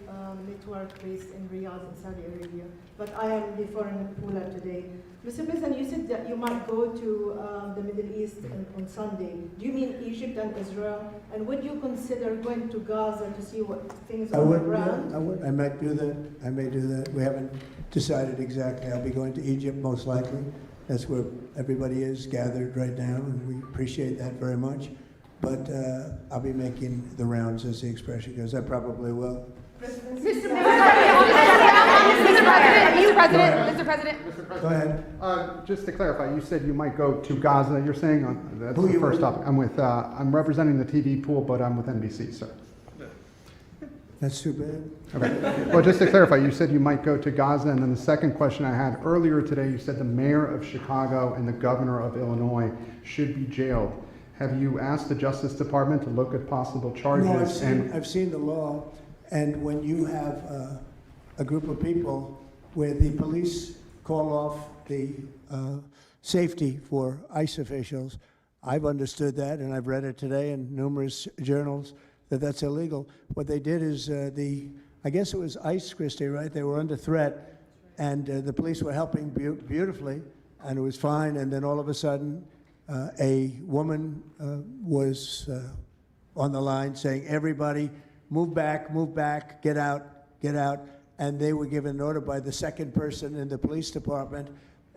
network based in Riyadh in Saudi Arabia. But I am the foreign ruler today. Mr. President, you said that you might go to the Middle East on Sunday. Do you mean Egypt and Israel? And would you consider going to Gaza to see what things are on the ground? I would. I might do that. I may do that. We haven't decided exactly. I'll be going to Egypt most likely. That's where everybody is gathered right now, and we appreciate that very much. But I'll be making the rounds, as the expression goes. I probably will. Mr. President. Go ahead. Just to clarify, you said you might go to Gaza. You're saying that's the first topic. I'm representing the TV pool, but I'm with NBC, sir. That's too bad. Okay. Well, just to clarify, you said you might go to Gaza, and then the second question I had earlier today, you said the mayor of Chicago and the governor of Illinois should be jailed. Have you asked the Justice Department to look at possible charges? No, I've seen the law, and when you have a group of people where the police call off the safety for ICE officials, I've understood that, and I've read it today in numerous journals, that's illegal. What they did is I guess it was ICE, Christie, right? They were under threat, and the police were helping beautifully, and it was fine. And then all of a sudden, a woman was on the line saying, "Everybody, move back, get out." And they were given an order by the second person in the police department,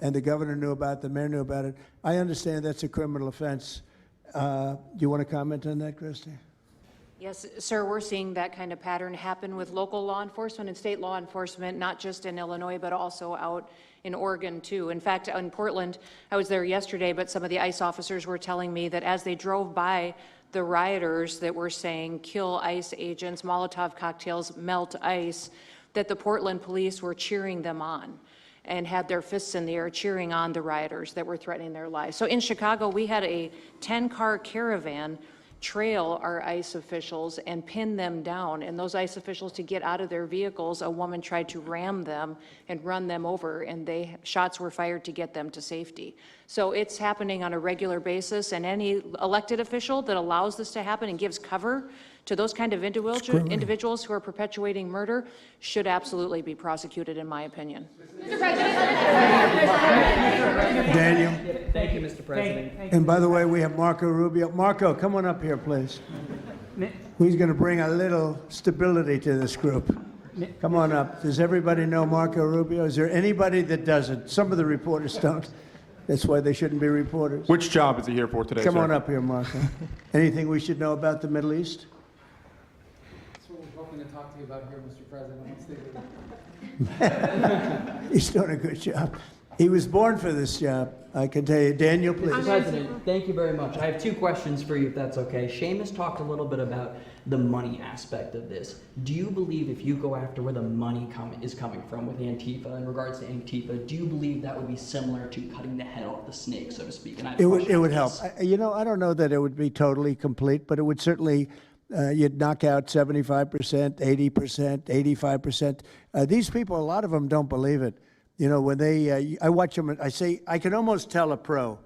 and the governor knew about it, the mayor knew about it. I understand that's a criminal offense. Do you want to comment on that, Christie? Yes, sir, we're seeing that kind of pattern happen with local law enforcement and state law enforcement, not just in Illinois, but also out in Oregon, too. In fact, in Portland, I was there yesterday, but some of the ICE officers were telling me that as they drove by the rioters that were saying, kill ICE agents, Molotov cocktails, melt ICE, that the Portland police were cheering them on and had their fists in the air cheering on the rioters that were threatening their lives. So in Chicago, we had a 10-car caravan trail our ICE officials and pin them down. And those ICE officials, to get out of their vehicles, a woman tried to ram them and run them over, and shots were fired to get them to safety. So it's happening on a regular basis, and any elected official that allows this to happen and gives cover to those kind of individuals who are perpetuating murder should absolutely be prosecuted, in my opinion. Daniel. Thank you, Mr. President. And by the way, we have Marco Rubio. Marco, come on up here, please. He's going to bring a little stability to this group. Come on up. Does everybody know Marco Rubio? Is there anybody that doesn't? Some of the reporters don't. That's why they shouldn't be reporters. Which job is he here for today, Come sir? on up here, Marco. Anything we should know about the Middle East? That's what we're hoping to talk to you about here, Mr. President. Let's stay with it. He's doing a good job. He was born for this job, I can tell you. Daniel, please. Mr. President, thank you very much. I have two questions for you, if that's okay. Seamus talked a little bit about the money aspect of this. Do you believe if you go after where the money is coming from with Antifa, in regards to Antifa, do you believe that would be similar to cutting the head off the snake, so to speak? And I have a It question would on help. this. I don't know that it would be totally complete, but it would certainly, you'd knock out 75%, 80%, 85%. These people, a lot of them don't believe it. When they, I watch them, I say, I can almost tell a pro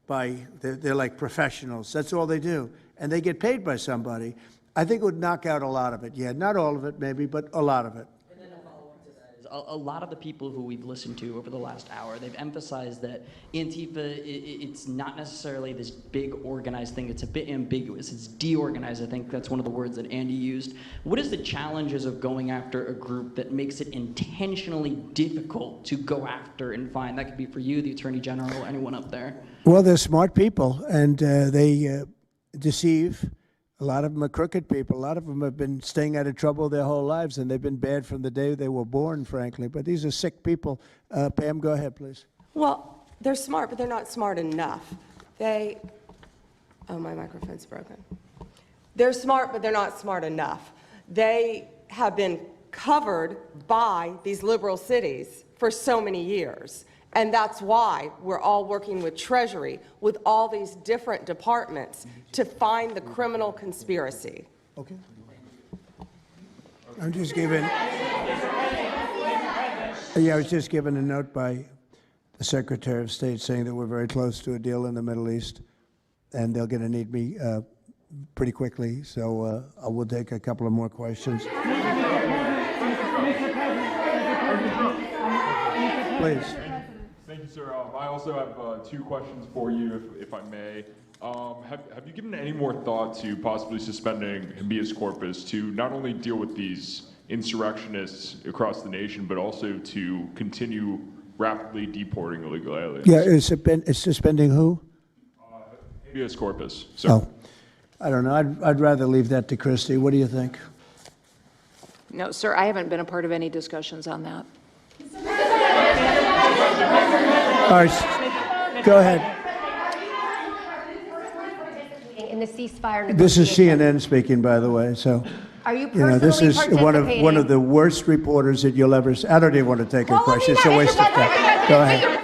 they're like professionals. That's all they do. And they get paid by somebody. I think it would knock out a lot of it. Yeah, not all of it maybe, but a lot of it. And then a follow-up to that is a lot of the people who we've listened to over the last hour, they've emphasized that Antifa, it's not necessarily this big organized thing. It's a bit ambiguous. It's deorganized. I think that's one of the words that Andy used. What is the challenges of going after a group that makes it intentionally difficult to go after and find? That could be for you, the Attorney General, anyone up there. Well, they're smart people, and they deceive. A lot of them are crooked people. A lot of them have been staying out of trouble their whole lives, and they've been bad from the day they were born, frankly. But these are sick people. Pam, go ahead, please. Well, they're smart, but they're not smart enough. Oh, my microphone's broken. They're smart, but they're not smart enough. They have been covered by these liberal cities for so many years. And that's why we're all working with Treasury, with all these different departments, to find the criminal conspiracy. Okay. I'm just giving. Yeah, I was just given a note by the Secretary of State saying that we're very close to a deal in the Middle East, and they're going to need me pretty quickly. So I will take a couple of more questions. Please. Thank you, sir. I also have two questions for you, if I may. Have you given any more thought to possibly suspending habeas corpus to not only deal with these insurrectionists across the nation, but also to continue rapidly deporting illegal aliens? Yeah, it's suspending who? Habeas corpus, sir. Oh, I don't know. I'd rather leave that to Christie. What do you think? No, sir, I haven't been a part of any discussions on that. All right, go ahead. In the ceasefire This is negotiations. CNN speaking, by the way. So, Are you this is personally one participating? of the worst reporters that you'll ever see. I don't even want to take a question. It's a waste of time. Go ahead.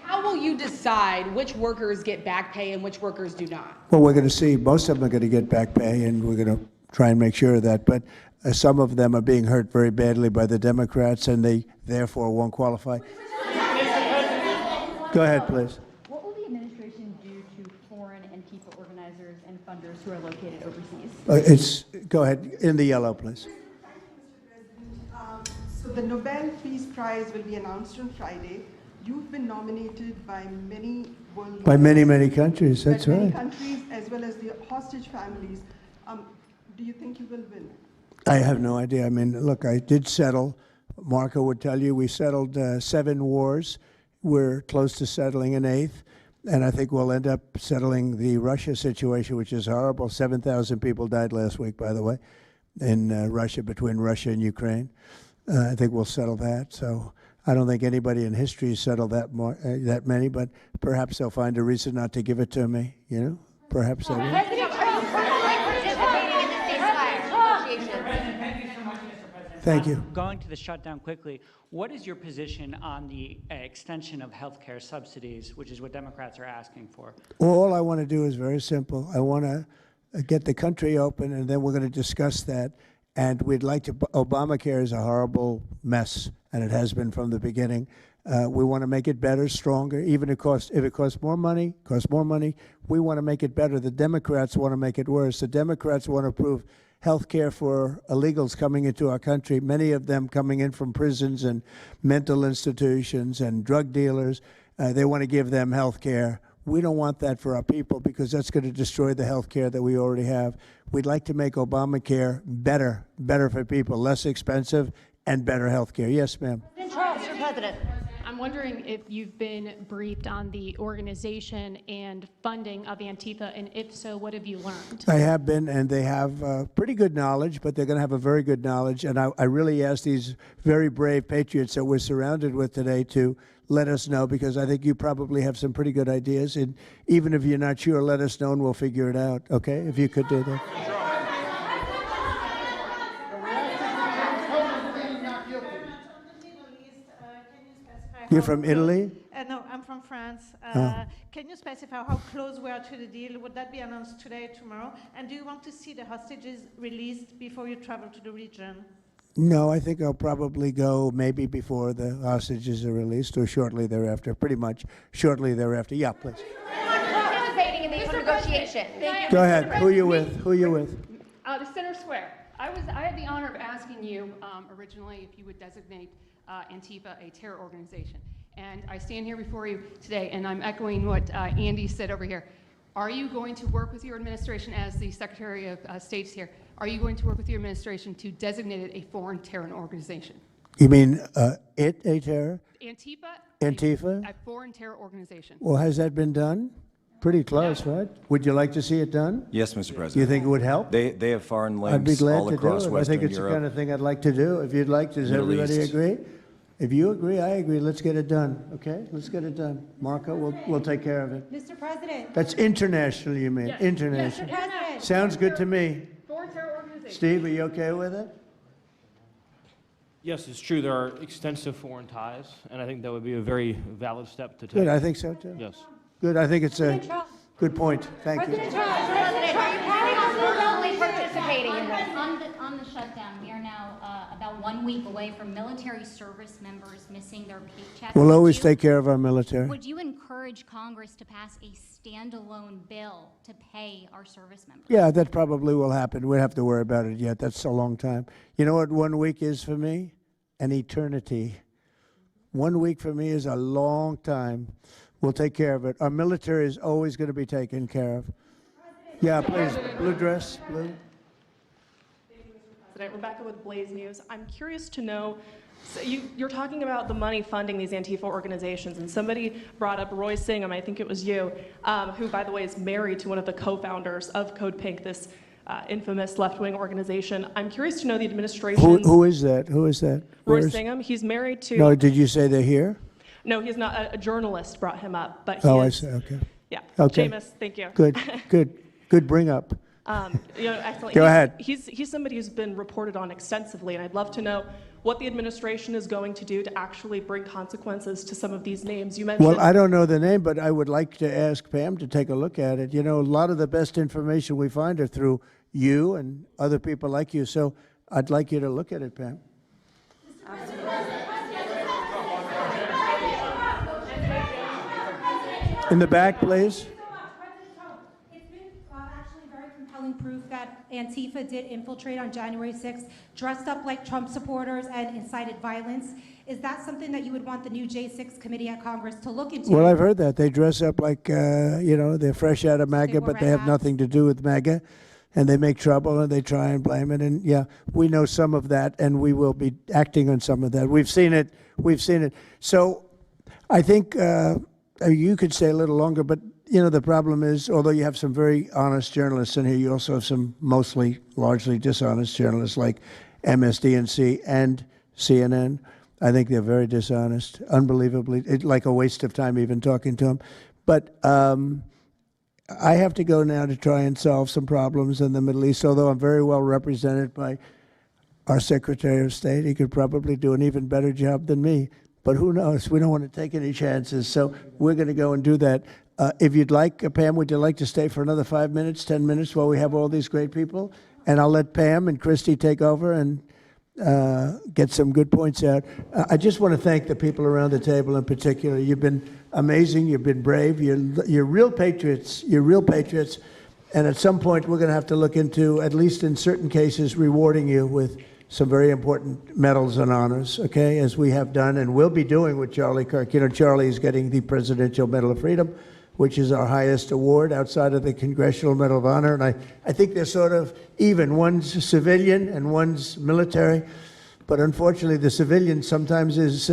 How will you decide which workers get back pay and which workers do not? Well, we're going to see. Most of them are going to get back pay, and we're going to try and make sure of that. But some of them are being hurt very badly by the Democrats, and they therefore won't qualify. Go ahead, please. What will the administration do to foreign Antifa organizers and funders who are located overseas? Go ahead. In the yellow, please. So the Nobel Peace Prize will be announced on Friday. You've been nominated by many world By many, many countries. That's many right. countries as well as the hostage families. Do you think you will win? I have no idea. I mean, look, I did settle. Marco would tell you we settled 7 wars. We're close to settling an 8th. And I think we'll end up settling the Russia situation, which is horrible. 7,000 people died last week, by the way, in Russia, between Russia and Ukraine. I think we'll settle that. So I don't think anybody in history settled that many, but perhaps they'll find a reason not to give it to me, Perhaps they will. President Trump personally participating in the ceasefire negotiations. Thank you. Going to the shutdown quickly, what is your position on the extension of health care subsidies, which is what Democrats are asking for? All I want to do is very simple. I want to get the country open, and then we're going to discuss that. And we'd like to, Obamacare is a horrible mess, and it has been from the beginning. We want to make it better, stronger, even if it costs more money, we want to make it better. The Democrats want to make it worse. The Democrats want to approve health care for illegals coming into our country, many of them coming in from prisons and mental institutions and drug dealers. They want to give them health care. We don't want that for our people because that's going to destroy the health care that we already have. We'd like to make Obamacare better for people, less expensive and better health care. Yes, ma'am. Mr. President, I'm wondering if you've been briefed on the organization and funding of Antifa, and if so, what have you learned? I have been, and they have pretty good knowledge, but they're going to have a very good knowledge. And I really ask these very brave patriots that we're surrounded with today to let us know, because I think you probably have some pretty good ideas. And even if you're not sure, let us know and we'll figure it out, okay? If you could do that. You're from Italy? No, I'm from France. Oh. Can you specify how close we are to the deal? Would that be announced today, tomorrow? And do you want to see the hostages released before you travel to the region? No, I think I'll probably go maybe before the hostages are released or shortly thereafter, pretty much shortly thereafter. Yeah, please. Participating in these negotiations. Go ahead. Who you with? Who you with? The Center Square. I had the honor of asking you originally if you would designate Antifa a terror organization. And I stand here before you today, and I'm echoing what Andy said over here. Are you going to work with your administration, as the Secretary of State's here, are you going to work with your administration to designate it a foreign terror organization? You mean it a terror? Antifa? Antifa? A foreign terror organization. Well, has that been done? Pretty close, right? Would you like to see it done? Yes, Mr. President. Do you think it would help? They have foreign I'd be links glad all to do across it. I Western think it's Europe. the kind of thing I'd like to do. If you'd like, does Middle everybody East. agree? If you agree, I agree. Let's get it done, okay? Let's get it done. Marco, we'll take care of it. Mr. President. That's international, you mean? Yes. International. Mr. President. Sounds good to me. Foreign terror organization. Steve, are you okay with it? Yes, it's true. There are extensive foreign ties, and I think that would be a very valid step to take. Good, I think so too. Yes. Good, I think it's a good point. Thank you. President, are you planning on personally participating in this? On the shutdown, we are now about 1 week away from military service members missing their paychecks. We'll always take care of our military. Would you encourage Congress to pass a standalone bill to pay our service members? Yeah, that probably will happen. We don't have to worry about it yet. That's a long time. You know what 1 week is for me? An eternity. 1 week for me is a long time. We'll take care of it. Our military is always going to be taken care of. Yeah, please. Blue dress, blue. President, Rebecca with Blaze News. I'm curious to know, so you're talking about the money funding these Antifa organizations, and somebody brought up Roy Singham, I think it was you, who, by the way, is married to one of the co-founders of Code Pink, this infamous left-wing organization. I'm curious to know the administration. Who is that? Who is that? Roy Where's- Singham. He's married to. No, did you say they're here? No, he's not. A journalist brought him up, but he Oh, I is, see. Okay. Yeah. Okay. Seamus, thank you. Good bring up. Excellent. Go ahead. He's somebody who's been reported on extensively, and I'd love to know what the administration is going to do to actually bring consequences to some of these names. You mentioned. Well, I don't know the name, but I would like to ask Pam to take a look at it. You know, a lot of the best information we find are through you and other people like you, so I'd like you to look at it, Pam. In the back, please. It's been actually very compelling proof that Antifa did infiltrate on January 6th, dressed up like Trump supporters and incited violence. Is that something that you would want the new J6 committee at Congress to look into? Well, I've heard that. They dress up like, they're fresh out of MAGA, but they have nothing to do with MAGA. And they make trouble and they try and blame it. And yeah, we know some of that and we will be acting on some of that. We've seen it. So I think you could stay a little longer, but the problem is, although you have some very honest journalists in here, you also have some largely dishonest journalists like MSDNC and CNN. I think they're very dishonest, unbelievably, like a waste of time even talking to them. But I have to go now to try and solve some problems in the Middle East, although I'm very well represented by our Secretary of State. He could probably do an even better job than me, but who knows? We don't want to take any chances, so we're going to go and do that. If you'd like, Pam, would you like to stay for another 5 minutes, 10 minutes while we have all these great people? And I'll let Pam and Christy take over and get some good points out. I just want to thank the people around the table in particular. You've been amazing. You've been brave. You're real patriots. You're real patriots. And at some point, we're going to have to look into, at least in certain cases, rewarding you with some very important medals and honors, okay, as we have done and will be doing with Charlie Kirk. Charlie is getting the Presidential Medal of Freedom, which is our highest award outside of the Congressional Medal of Honor. And I think they're sort of even. One's civilian and one's military. But unfortunately, the civilian sometimes is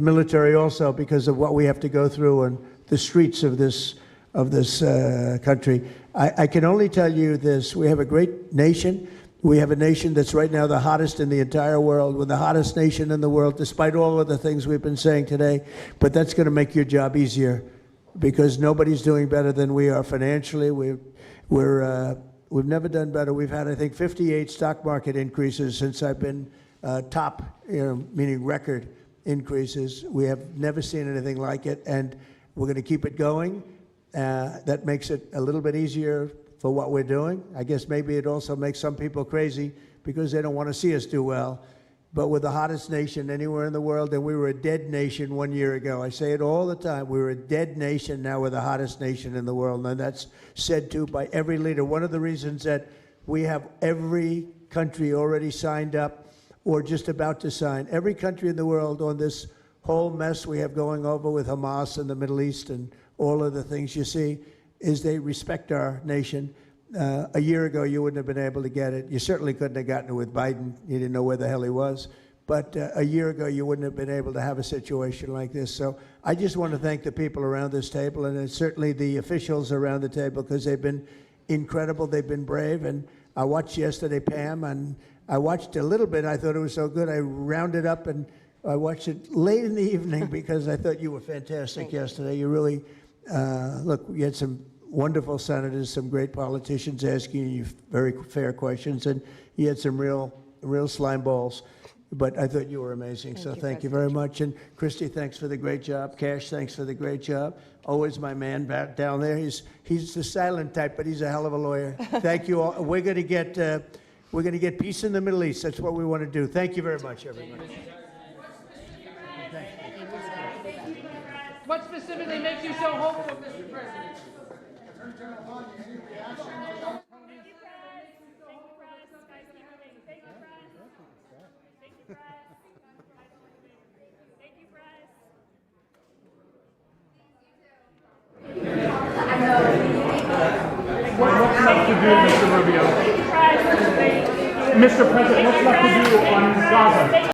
military also because of what we have to go through on the streets of this country. I can only tell you this: we have a great nation. We have a nation that's right now the hottest in the entire world. We're the hottest nation in the world, despite all of the things we've been saying today. But that's going to make your job easier, because nobody's doing better than we are financially. We've never done better. We've had, I think, 58 stock market increases since I've been top, meaning record increases. We have never seen anything like it, and we're going to keep it going. That makes it a little bit easier for what we're doing. I guess maybe it also makes some people crazy because they don't want to see us do well. But we're the hottest nation anywhere in the world, and we were a dead nation 1 year ago. I say it all the time. We were a dead nation. Now we're the hottest nation in the world, and that's said to by every leader. One of the reasons that we have every country already signed up or just about to sign, every country in the world on this whole mess we have going over with Hamas and the Middle East and all of the things you see, is they respect our nation. A year ago, you wouldn't have been able to get it. You certainly couldn't have gotten it with Biden. You didn't know where the hell he was. But a year ago, you wouldn't have been able to have a situation like this. So I just want to thank the people around this table, and certainly the officials around the table, because they've been incredible. They've been brave. And I watched yesterday, Pam, and I watched a little bit. I thought it was so good. I rounded up, and I watched it late in the evening because I thought you were fantastic yesterday. You really, look, you had some wonderful senators, some great politicians asking you very fair questions, and you had some real slime balls. But I thought you were amazing, so thank you very much. And Christy, thanks for the great job. Cash, thanks for the great job. Always my man back down there. He's the silent type, but he's a hell of a lawyer. Thank you all. We're going to get peace in the Middle East. That's what we want to do. Thank you very much, everybody. What specifically makes you so hopeful, Mr. President? What's left to do, Mr. Rubio? Mr. President, what's left to do on Gaza?